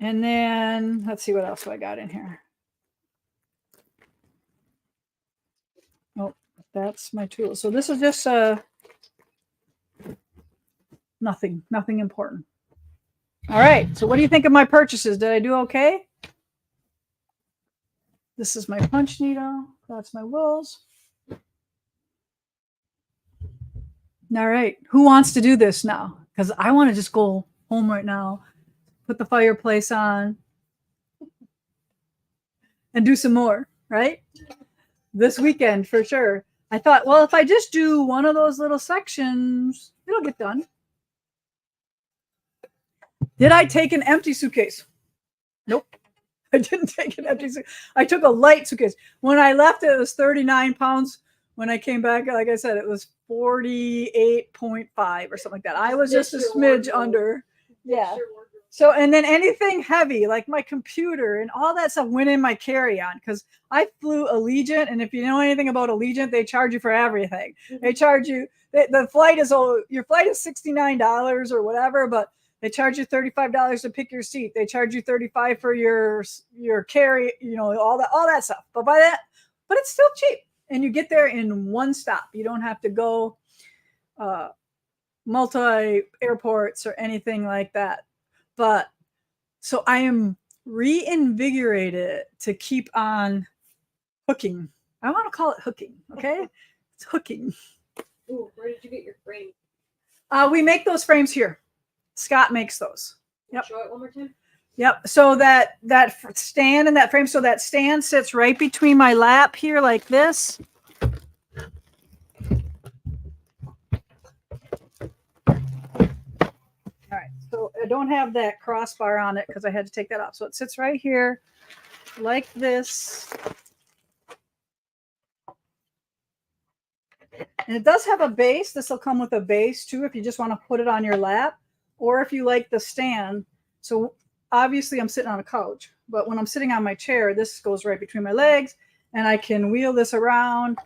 And then let's see what else I got in here. Oh, that's my tool. So this is just nothing important. All right. So what do you think of my purchases? Did I do okay? This is my punch needle. That's my wools. All right. Who wants to do this now? Because I want to just go home right now, put the fireplace on. and do some more, right? This weekend for sure. I thought, well, if I just do one of those little sections, it'll get done. Did I take an empty suitcase? Nope. I didn't take an empty suitcase. I took a light suitcase. When I left, it was 39 pounds. When I came back, like I said, it was 48.5 or something like that. I was just a smidge under. Yeah. So, and then anything heavy, like my computer and all that stuff went in my carry-on because I flew Allegiant. And if you know anything about Allegiant, they charge you for everything. They charge you, the flight is, your flight is $69 or whatever, but they charge you $35 to pick your seat. They charge you $35 for your carry, all that stuff. But it's still cheap. And you get there in one stop. You don't have to go multi airports or anything like that. But so I am reinvigorated to keep on hooking. I want to call it hooking. Okay. It's hooking. Ooh, where did you get your frame? We make those frames here. Scott makes those. Yep. Show it one more time. Yep. So that stand and that frame, so that stand sits right between my lap here like this. All right. So I don't have that crossbar on it because I had to take that off. So it sits right here like this. And it does have a base. This will come with a base too if you just want to put it on your lap, or if you like the stand. So obviously I'm sitting on a couch, but when I'm sitting on my chair, this goes right between my legs and I can wheel this around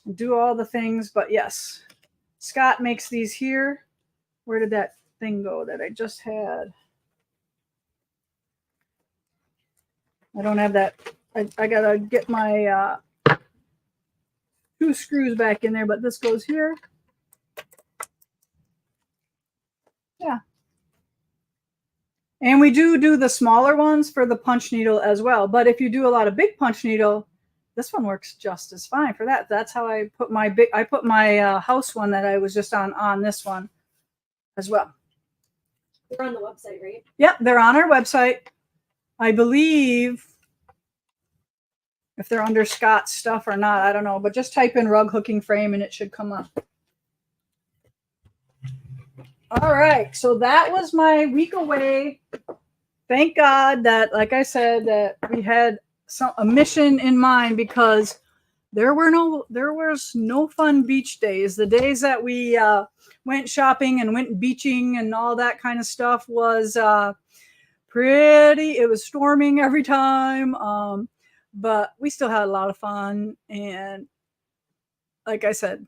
and do all the things. But yes, Scott makes these here. Where did that thing go that I just had? I don't have that. I gotta get my 2 screws back in there, but this goes here. Yeah. And we do the smaller ones for the punch needle as well. But if you do a lot of big punch needle, this one works just as fine for that. That's how I put my house one that I was just on this one as well. They're on the website, right? Yep, they're on our website. I believe if they're under Scott's stuff or not, I don't know. But just type in rug hooking frame and it should come up. All right, so that was my week away. Thank God that, like I said, that we had a mission in mind, because there was no fun beach days. The days that we went shopping and went beaching and all that kind of stuff was pretty. It was storming every time, but we still had a lot of fun. And like I said,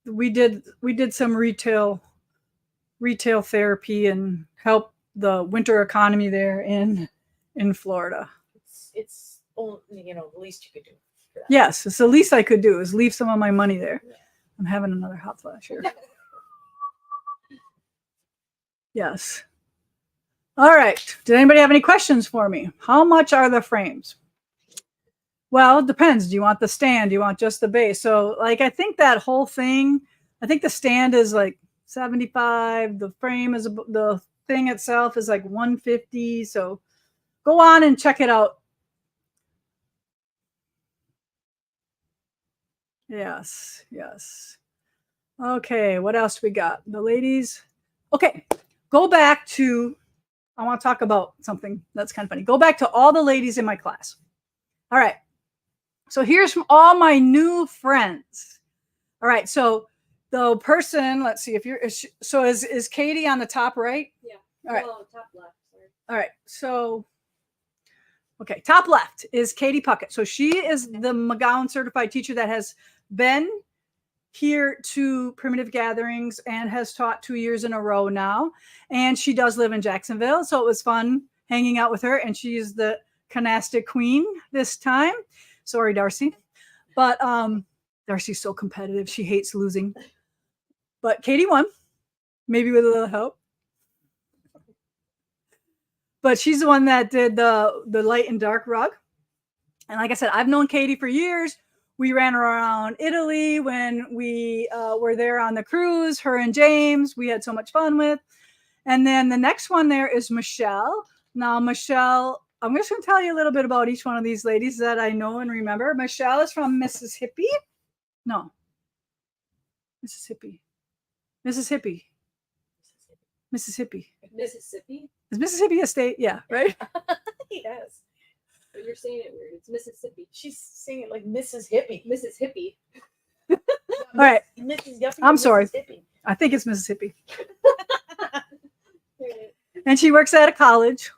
we did some retail therapy and help the winter economy there in Florida. It's only, the least you could do for that. Yes, it's the least I could do is leave some of my money there. Yeah. I'm having another hot flash here. Yes. All right. Did anybody have any questions for me? How much are the frames? Well, it depends. Do you want the stand? Do you want just the base? So, like, I think that whole thing, I think the stand is like $75. The frame is, the thing itself is like $150. So go on and check it out. Yes, yes. Okay, what else we got? The ladies. Okay, go back to, I want to talk about something that's kind of funny. Go back to all the ladies in my class. All right. So here's from all my new friends. All right. So the person, let's see if you're, is Katie on the top right? Yeah. All right. Well, top left. Sorry. All right. So, okay. Top left is Katie Puckett. So she is the McGowan certified teacher that has been here to Primitive Gatherings and has taught 2 years in a row now. And she does live in Jacksonville. So it was fun hanging out with her. And she is the canastic queen this time. Sorry, Darcy. But Darcy's so competitive. She hates losing. But Katie won, maybe with a little help. But she's the one that did the light and dark rug. And like I said, I've known Katie for years. We ran around Italy when we were there on the cruise, her and James. We had so much fun with. And then the next one there is Michelle. Now, Michelle I'm just going to tell you a little bit about each one of these ladies that I know and remember. Michelle is from Mississippi. No. Mississippi. Mississippi. Mississippi. Mississippi. Is Mississippi a state? Yeah, right? Yes. But you're saying it weird. It's Mississippi. She's saying it like Mrs. Hippie. Mrs. Hippie. All right. Mrs. Yuppie. I'm or sorry. Mrs. Hippie. I think it's Mississippi. And she works at a college.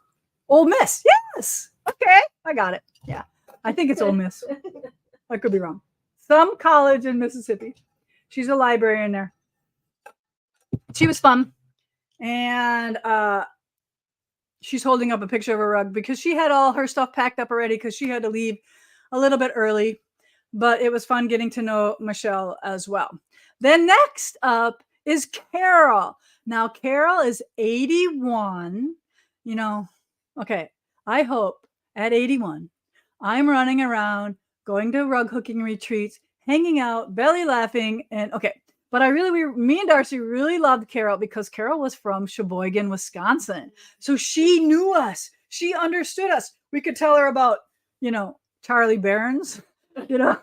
Ole Miss. Yes. Okay. I got it. Yeah. I think it's Ole Miss. I could be wrong. Some college in Mississippi. She's a librarian there. She was fun. And she's holding up a picture of a rug because she had all her stuff packed up already because she had to leave a little bit early. But it was fun getting to know Michelle as well. Then next up is Carol. Now, Carol is 81. You know, okay, I hope at 81, I'm running around, going to rug hooking retreats, hanging out, belly laughing, and okay. But me and Darcy really loved Carol because Carol was from Sheboygan, Wisconsin. So she knew us. She understood us. We could tell her about, Charlie Barron's, I'm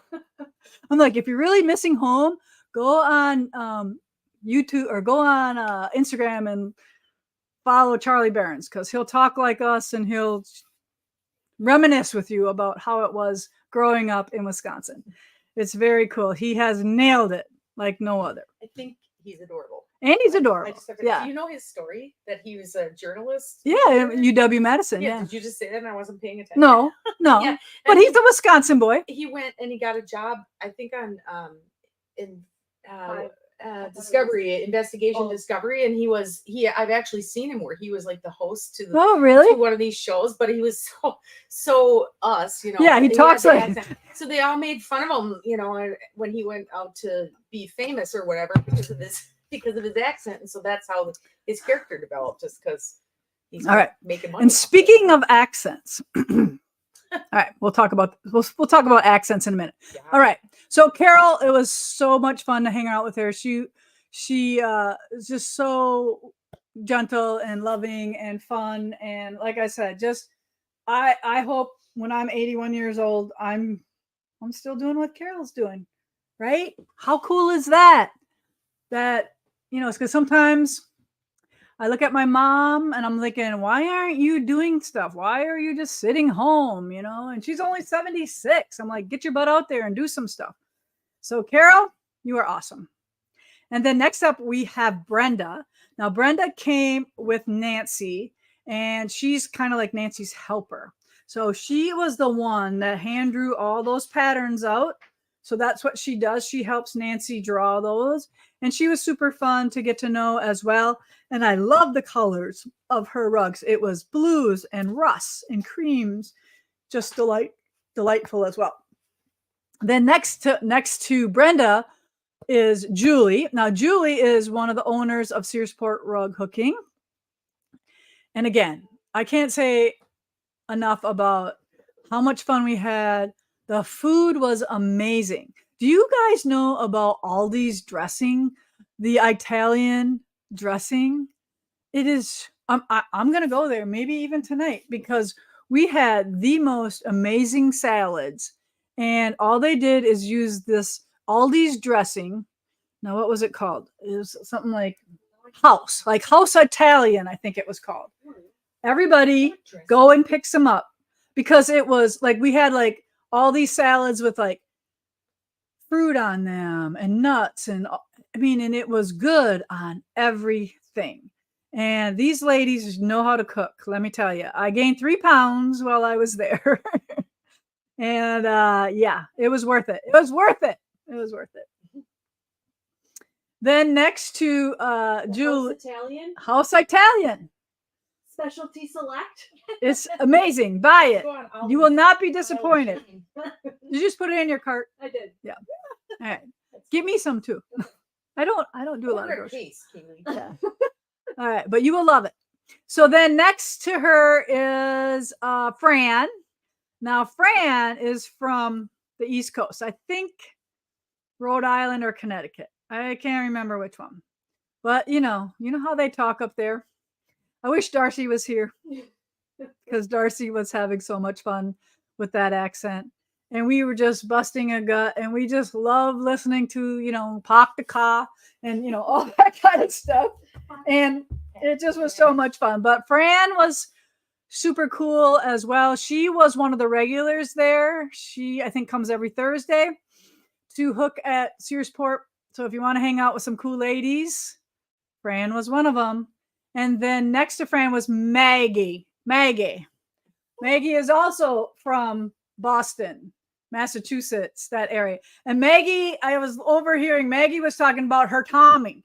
like, if you're really missing home, go on YouTube or go on Instagram and follow Charlie Barron's because he'll talk like us and he'll reminisce with you about how it was growing up in Wisconsin. It's very cool. He has nailed it like no other. I think he's adorable. And he's adorable. Yeah. Do you know his story that he was a journalist? Yeah, UW-Madison. Yeah. Did you just say that and I wasn't paying attention? No. Yeah. But he's a Wisconsin boy. He went and he got a job, I think, on Discovery, Investigation Discovery, and I've actually seen him where he was like the host to one of these shows, but he was so us, Yeah, he talks like accent. So they all made fun of him, when he went out to be famous or whatever because of his accent, and so that's how his character developed, just because he's all right making money. And speaking of accents, all right, we'll talk about accents in a minute. Yeah. All right, so Carol, it was so much fun to hang out with her. She is just so gentle and loving and fun, and like I said, just I hope when I'm 81 years old, I'm still doing what Carol's doing, right? How cool is that? That it's because sometimes I look at my mom and I'm thinking, why aren't you doing stuff? Why are you just sitting home? And she's only 76. I'm like, get your butt out there and do some stuff. So Carol, you are awesome. And then next up, we have Brenda. Now, Brenda came with Nancy, and she's kind of like Nancy's helper. So she was the one that hand drew all those patterns out. So that's what she does. She helps Nancy draw those. And she was super fun to get to know as well. And I love the colors of her rugs. It was blues and rusts and creams. Just delightful as well. Then next to Brenda is Julie. Now, Julie is one of the owners of Searsport Rug Hooking. And again, I can't say enough about how much fun we had. The food was amazing. Do you guys know about Aldi's dressing? The Italian dressing? It is, I'm going to go there maybe even tonight because we had the most amazing salads. And all they did is use this Aldi's dressing. Now, what was it called? It was something like House Italian, I think it was called. Everybody go and pick some up because it was like we had like all these salads with like fruit on them and nuts and it was good on everything. And these ladies know how to cook. Let me tell you, I gained 3 pounds while I was there. And it was worth it. It was worth it. Then next to Julie, House Italian. Specialty select. It's amazing. Buy it. You will not be disappointed. Did you just put it in your cart? I did. Yeah. All right. Give me some too. I don't do a lot of groceries. Yeah. All right, but you will love it. So then next to her is Fran. Now Fran is from the East Coast. I think Rhode Island or Connecticut. I can't remember which one. But you know how they talk up there. I wish Darcy was here. because Darcy was having so much fun with that accent. And we were just busting a gut, and we just love listening to, Pop the Ka and, all that kind of stuff. And it just was so much fun. But Fran was super cool as well. She was one of the regulars there. She, I think, comes every Thursday to Hook at Searsport. So if you want to hang out with some cool ladies, Fran was one of them. And then next to Fran was Maggie. Maggie is also from Boston, Massachusetts, that area. And Maggie, I was overhearing, Maggie was talking about her Tommy.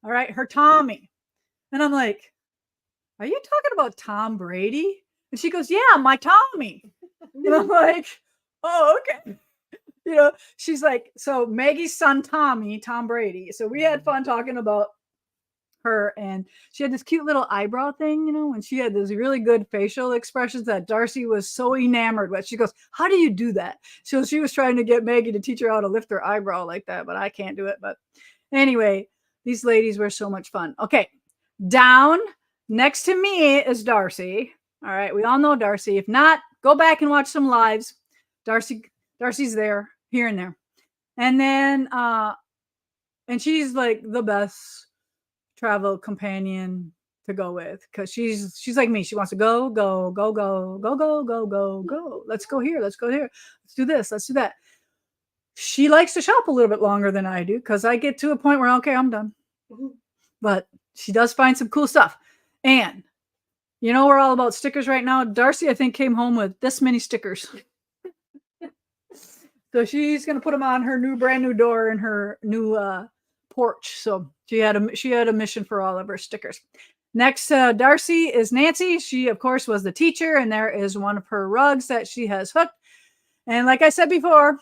All right, her Tommy. And I'm like, are you talking about Tom Brady? And she goes, yeah, my Tommy. And I'm like, oh, okay. She's like, so Maggie's son, Tommy, Tom Brady. So we had fun talking about her, and she had this cute little eyebrow thing, and she had those really good facial expressions that Darcy was so enamored with. She goes, how do you do that? So she was trying to get Maggie to teach her how to lift her eyebrow like that, but I can't do it. But anyway, these ladies were so much fun. Okay, down next to me is Darcy. All right, we all know Darcy. If not, go back and watch some lives. Darcy's there, here and there. And then and she's like the best travel companion to go with, because she's like me. She wants to go. Let's go here, let's do this, let's do that. She likes to shop a little bit longer than I do, because I get to a point where, okay, I'm done. But she does find some cool stuff. And we're all about stickers right now. Darcy, I think, came home with this many stickers. So she's gonna put them on her brand new door and her new porch. So she had a mission for all of her stickers. Next, Darcy is Nancy. She, of course, was the teacher, and there is one of her rugs that she has hooked. And like I said before,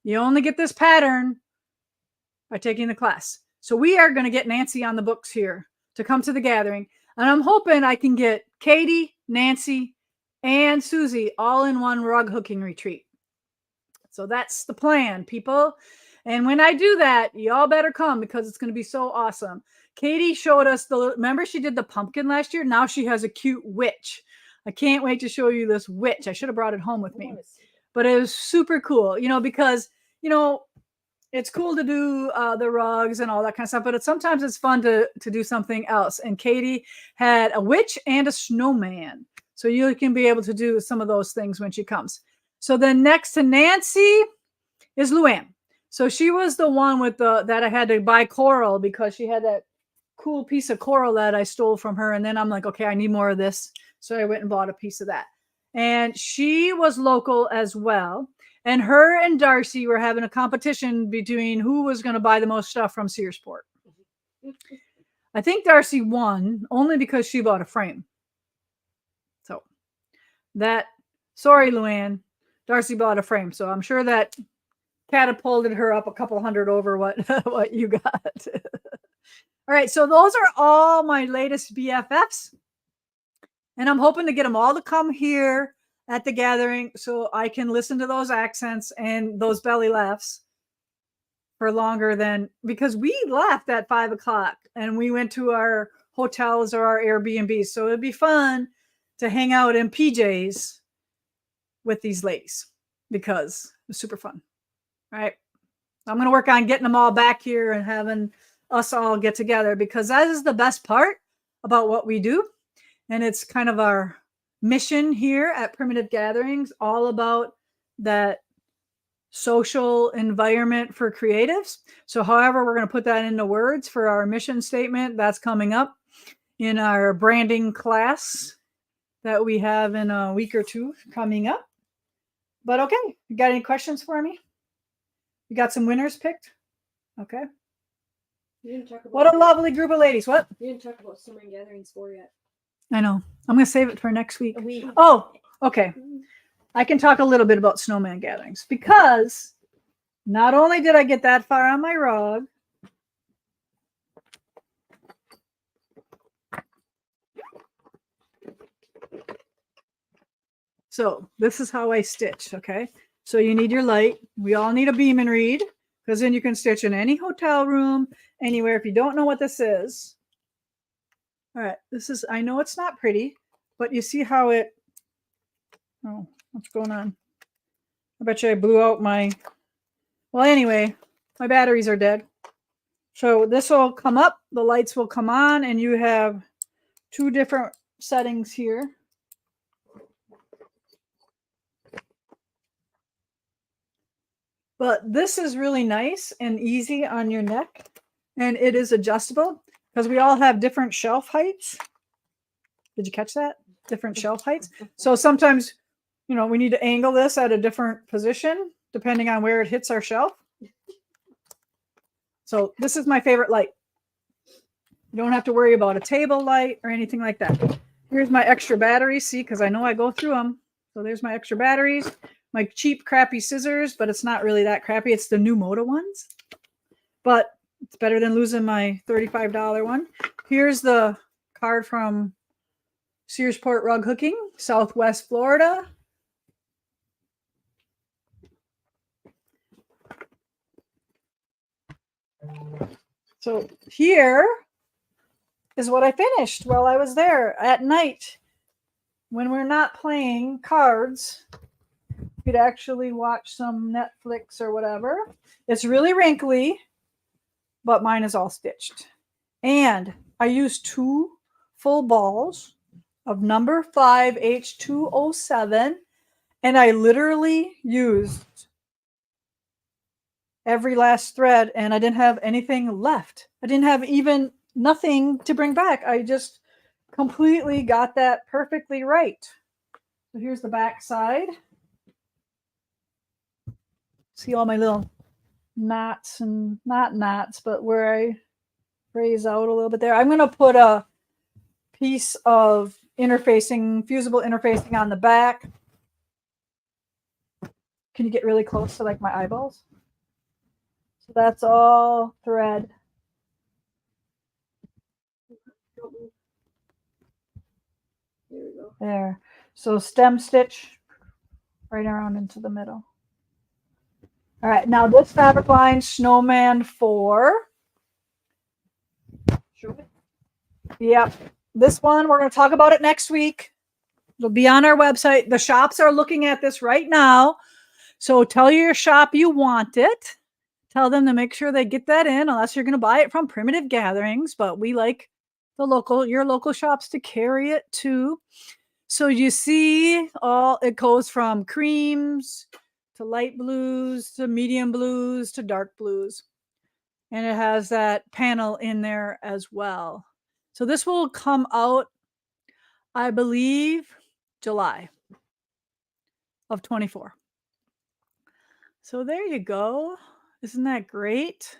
you only get this pattern by taking the class. So we are going to get Nancy on the books here to come to the gathering. And I'm hoping I can get Katie, Nancy, and Susie all in one rug hooking retreat. So that's the plan, people. And when I do that, y'all better come, because it's going to be so awesome. Katie showed us remember she did the pumpkin last year? Now she has a cute witch. I can't wait to show you this witch. I should have brought it home with me. But it was super cool, because, it's cool to do the rugs and all that kind of stuff, but sometimes it's fun to do something else. And Katie had a witch and a snowman. So you can be able to do some of those things when she comes. So then next to Nancy is Luann. So she was the one with that I had to buy coral, because she had that cool piece of coral that I stole from her. And then I'm like, okay, I need more of this. So I went and bought a piece of that. And she was local as well. And her and Darcy were having a competition between who was going to buy the most stuff from Searsport. I think Darcy won only because she bought a frame. So sorry, Luann, Darcy bought a frame. So I'm sure that catapulted her up a couple hundred over what you got. All right. So those are all my latest BFFs. And I'm hoping to get them all to come here at the gathering so I can listen to those accents and those belly laughs for longer than, because we left at 5 o'clock and we went to our hotels or our Airbnbs. So it'd be fun to hang out in PJs with these ladies, because it was super fun. All right. I'm going to work on getting them all back here and having us all get together, because that is the best part about what we do. And it's kind of our mission here at Primitive Gatherings, all about that social environment for creatives. So however we're going to put that into words for our mission statement, that's coming up in our branding class that we have in a week or two coming up. But okay, you got any questions for me? You got some winners picked? Okay. You didn't talk about What a lovely group of ladies. What? You didn't talk about Snowman Gatherings IV yet. I know. I'm going to save it for next week. Oh, okay. I can talk a little bit about Snowman Gatherings, because not only did I get that far on my rug, so this is how I stitch. Okay. So you need your light. We all need a beam and read, because then you can stitch in any hotel room, anywhere. If you don't know what this is. All right. This is, I know it's not pretty, But you see how it, oh, what's going on? I bet you I blew out my, well, anyway, my batteries are dead. So this will come up, the lights will come on, and you have two different settings here. But this is really nice and easy on your neck, and it is adjustable because we all have different shelf heights. Did you catch that? Different shelf heights. So sometimes, you know, we need to angle this at a different position depending on where it hits our shelf. So this is my favorite light. You don't have to worry about a table light or anything like that. Here's my extra batteries. See, because I know I go through them. So there's my extra batteries. My cheap, crappy scissors, but it's not really that crappy. It's the new Moda ones. But it's better than losing my $35 one. Here's the card from Searsport Rug Hooking, Southwest Florida. So here is what I finished while I was there at night. When we're not playing cards, you could actually watch some Netflix or whatever. It's really wrinkly, but mine is all stitched. And I used 2 full balls of number 5 H207, and I literally used every last thread, and I didn't have anything left. I didn't have even nothing to bring back. I just completely got that perfectly right. So here's the back side. See all my little knots, and not knots, but where I raise out a little bit there. I'm going to put a piece of interfacing, fusible interfacing on the back. Can you get really close to like my eyeballs? So that's all thread. There we go. There. So stem stitch right around into the middle. All right, now this fabric line, Snowman 4. Sure. Yep. This one, we're going to talk about it next week. It'll be on our website. The shops are looking at this right now. So tell your shop you want it. Tell them to make sure they get that in, unless you're going to buy it from Primitive Gatherings. But we like your local shops to carry it too. So you see, it goes from creams to light blues to medium blues to dark blues. And it has that panel in there as well. So this will come out, I believe, July of 24. So there you go. Isn't that great?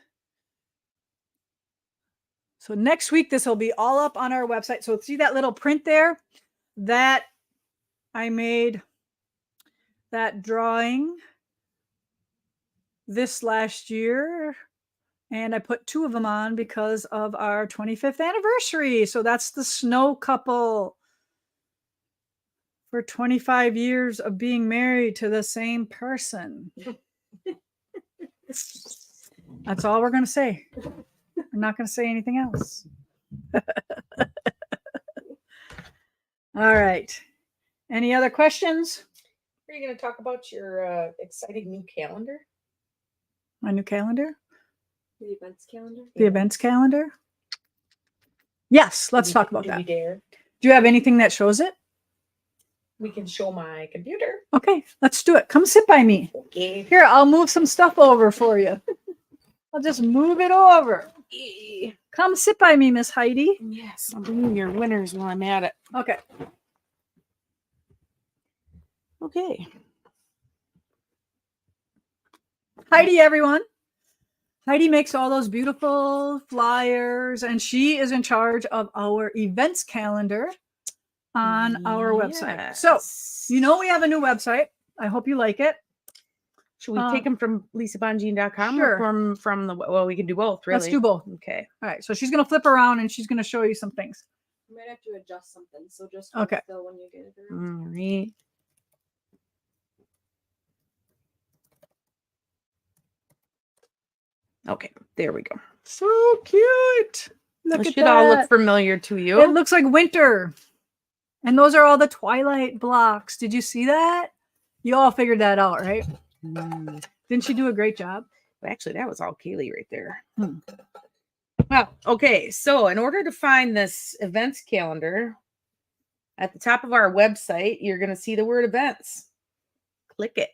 So next week, this will be all up on our website. So see that little print there? That I made that drawing this last year. And I put 2 of them on because of our 25th anniversary. So that's the Snow couple for 25 years of being married to the same person. That's all we're going to say. We're not going to say anything else. All right. Any other questions? Are you going to talk about your exciting new calendar? My new calendar? The events calendar. The events calendar? Yes, let's talk about Do that. we dare? Do you have anything that shows it? We can show my computer. Okay, let's do it. Come sit by me. Okay. Here, I'll move some stuff over for you. I'll just move it over. Come sit by me, Miss Heidi. Yes, I'll bring you your winners while I'm at it. Okay. Okay. Heidi, everyone. Heidi makes all those beautiful flyers, and she is in charge of our events calendar on our website. So, you know, we have a new website. I hope you like it. Should we take them from lisabongean.com sure. or from the, well, we can do both, really. Let's do both. Okay. All right. So she's going to flip around and she's going to show you some things. You might have to adjust something, so just Okay. still when you get it. All right. Okay, there we go. So cute. Look It at should that. all look familiar to you. It looks like winter. And those are all the Twilight blocks. Did you see that? You all figured that out, right? Didn't she do a great job? Actually, that was all Kaylee right there. Hmm. Well, okay. So in order to find this events calendar, at the top of our website, you're going to see the word events. Click it.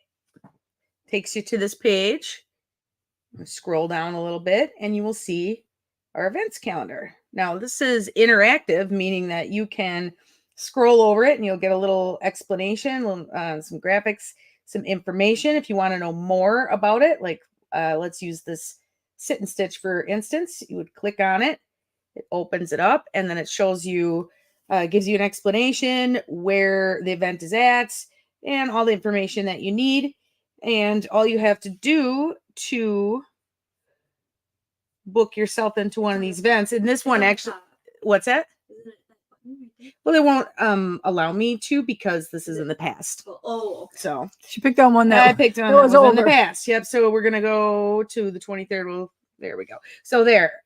Takes you to this page. Scroll down a little bit and you will see our events calendar. Now, this is interactive, meaning that you can scroll over it and you'll get a little explanation, some graphics, some information if you want to know more about it. Like, let's use this sit and stitch, for instance. You would click on it. It opens it up and then it shows you, gives you an explanation where the event is at and all the information that you need. And all you have to do to book yourself into one of these events, and this one actually, what's that? Well, they won't allow me to because this is in the past. Oh, okay. So She picked on one that I picked one that was in the over. past. Yep. So we're gonna go to the 23rd. Well, there we go. So there.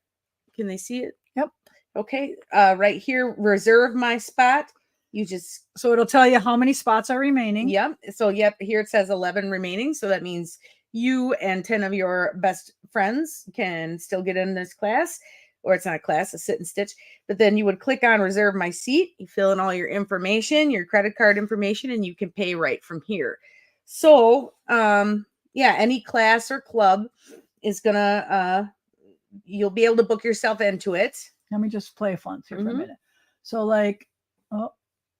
Can they see it? Yep. Okay. Right here, reserve my spot. You just, So it'll tell you how many spots are remaining. yep. So yep, here it says 11 remaining. So that means you and 10 of your best friends can still get in this class, or it's not a class, a sit and stitch. But then you would click on reserve my seat. You fill in all your information, your credit card information, and you can pay right from here. So yeah, any class or club is gonna you'll be able to book yourself into it. Let me just play fun here for a Mhm. minute. So like,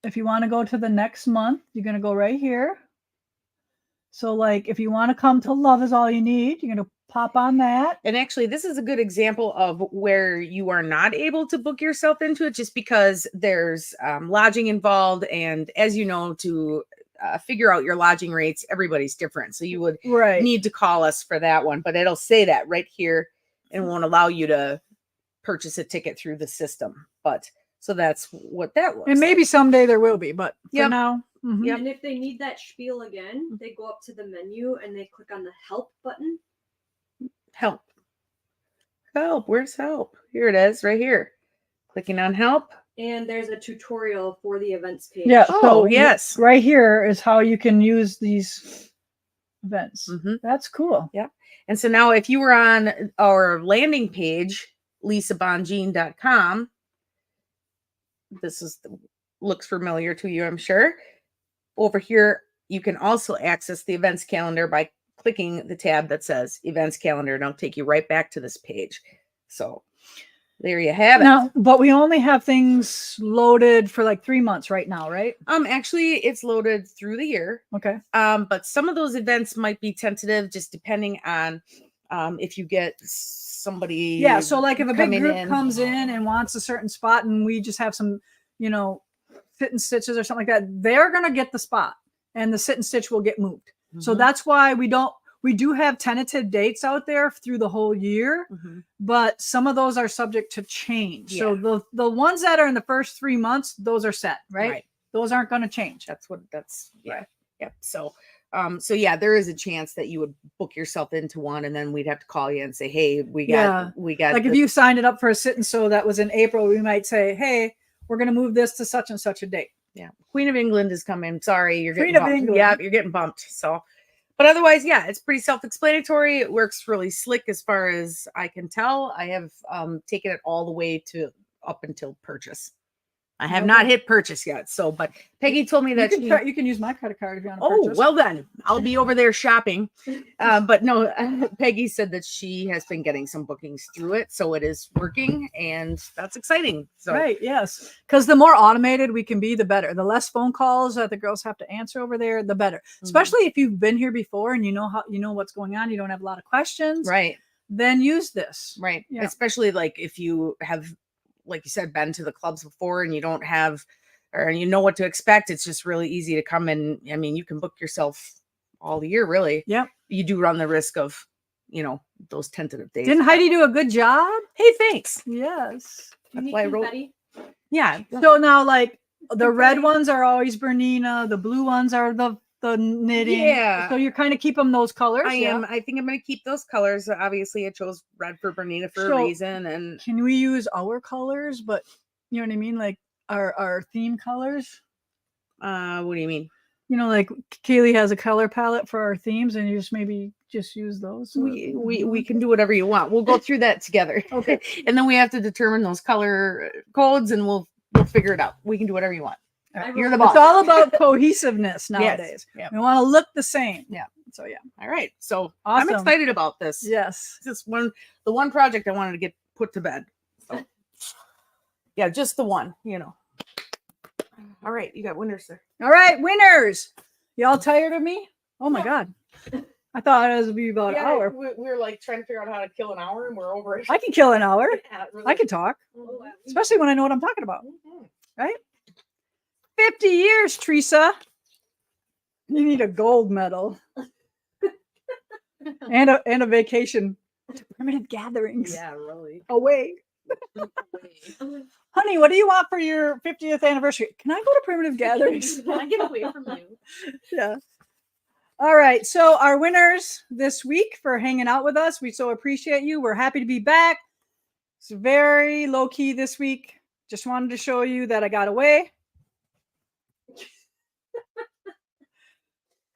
if you want to go to the next month, you're going to go right here. So like, if you want to come to Love Is All You Need, you're going to pop on that. And actually, this is a good example of where you are not able to book yourself into it just because there's lodging involved. And as you know, to figure out your lodging rates, everybody's different. So you would Right. need to call us for that one. But it'll say that right here and won't allow you to purchase a ticket through the system. But so that's what that looks And maybe like. someday there will be, but for Yep. now. Mhm. Yep. And if they need that spiel again, they go up to the menu and they click on the help button. Help. Help. Where's help? Here it is, right here. Clicking on help. And there's a tutorial for the events page. Yeah. Oh, So yes. right here is how you can use these events. Mhm. That's cool. And so now if you were on our landing page, lisabongean.com, this is looks familiar to you, I'm sure. Over here, you can also access the events calendar by clicking the tab that says events calendar, and it'll take you right back to this page. So there you have it. Now, but we only have things loaded for like 3 months right now, right? Actually, it's loaded through the year. Okay. But some of those events might be tentative, just depending on if you get somebody. Yeah. So like if a big coming group in. comes in and wants a certain spot and we just have some, sit and stitches or something like that, they're going to get the spot and the sit and stitch will get moved. So Mhm. that's why we do have tentative dates out there through the whole year, Mhm. but some of those are subject to change. Yeah. So the ones that are in the first 3 months, those are set, right? Right. Those aren't going to change. That's yeah. Right. Yeah. So yeah, there is a chance that you would book yourself into one and then we'd have to call you and say, hey, we got Like if you signed it up for a sit and sew that was in April, we might say, hey, we're going to move this to such and such a date. yeah, Queen of England is coming. Sorry, you're Queen getting of bumped. England. Yeah, you're getting bumped. So but otherwise, yeah, it's pretty self-explanatory. It works really slick as far as I can tell. I have taken it all the way to up until purchase. I have not hit purchase yet. So, but Peggy told me that You can use my credit card if you want to oh, purchase. well then, I'll be over there shopping. But no, Peggy said that she has been getting some bookings through it. So it is working and that's exciting. So Right, yes. Because the more automated we can be, the better. The less phone calls that the girls have to answer over there, the better. Especially if you've been here before and you know what's going on, you don't have a lot of questions. right. Then use this. Right. Yeah. Especially like if you have, like you said, been to the clubs before and you don't have, or you know what to expect. It's just really easy to come in. I mean, you can book yourself all year, really. Yep. You do run the risk of, those tentative days. Didn't Heidi do a good job? Hey, thanks. Yes. That's why I wrote. Confetti? Yeah. So now, like, the red ones are always Bernina. The blue ones are the knitting. Yeah. So you're kind of keeping those colors. I am. I think I'm going to keep those colors. Obviously, I chose red for Bernina for a So, reason. And can we use our colors? But you know what I mean? Like our theme colors. What do you mean? You know, like Kaylee has a color palette for our themes, and you just maybe just use those. So We can do whatever you want. We'll go through that together. Okay. And then we have to determine those color codes, and we'll figure it out. We can do whatever you want. You're the boss. It's all about cohesiveness nowadays. Yes. We want to look the same. Yeah. So yeah. All right. So Awesome. I'm excited about this. Yes. This is the one project I wanted to get put to bed. So, yeah, just the one, you know. All right, you got winners there. All right, winners. Y'all tired of me? Oh my God. I thought it would be about an hour. We were like trying to figure out how to kill an hour, and we're over it. I can kill an hour. Yeah, really. I can talk, especially when I know what I'm talking about. Mhm. Right? 50 years, Teresa. You need a gold medal and a vacation to primitive gatherings. Yeah, really. Away. Honey, what do you want for your 50th anniversary? Can I go to primitive gatherings? Can I get away from you? Yeah. All right. So our winners this week for hanging out with us. We so appreciate you. We're happy to be back. It's very low key this week. Just wanted to show you that I got away.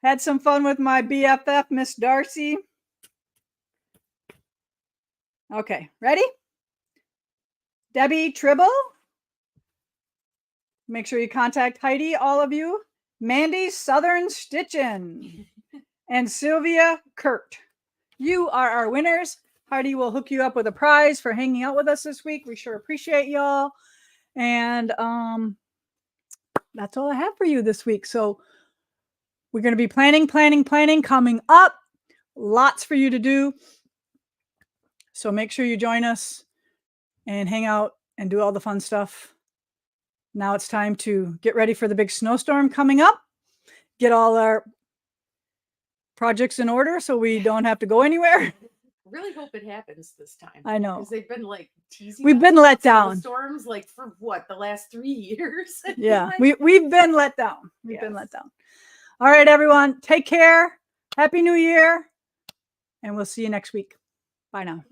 Had some fun with my BFF, Miss Darcy. Okay, ready? Debbie Tribble. Make sure you contact Heidi, all of you. Mandy Southern Stitchin. And Sylvia Kurt. You are our winners. Heidi will hook you up with a prize for hanging out with us this week. We sure appreciate y'all. And that's all I have for you this week. So we're going to be planning coming up. Lots for you to do. So make sure you join us and hang out and do all the fun stuff. Now it's time to get ready for the big snowstorm coming up. Get all our projects in order so we don't have to go anywhere. Really hope it happens this time. I know. Because they've been like teasing. We've us been about let down. Storms like for what, the last 3 years? Yeah, we've been let down. We've been Yes. let down. All right, everyone. Take care. Happy New Year. And we'll see you next week. Bye now.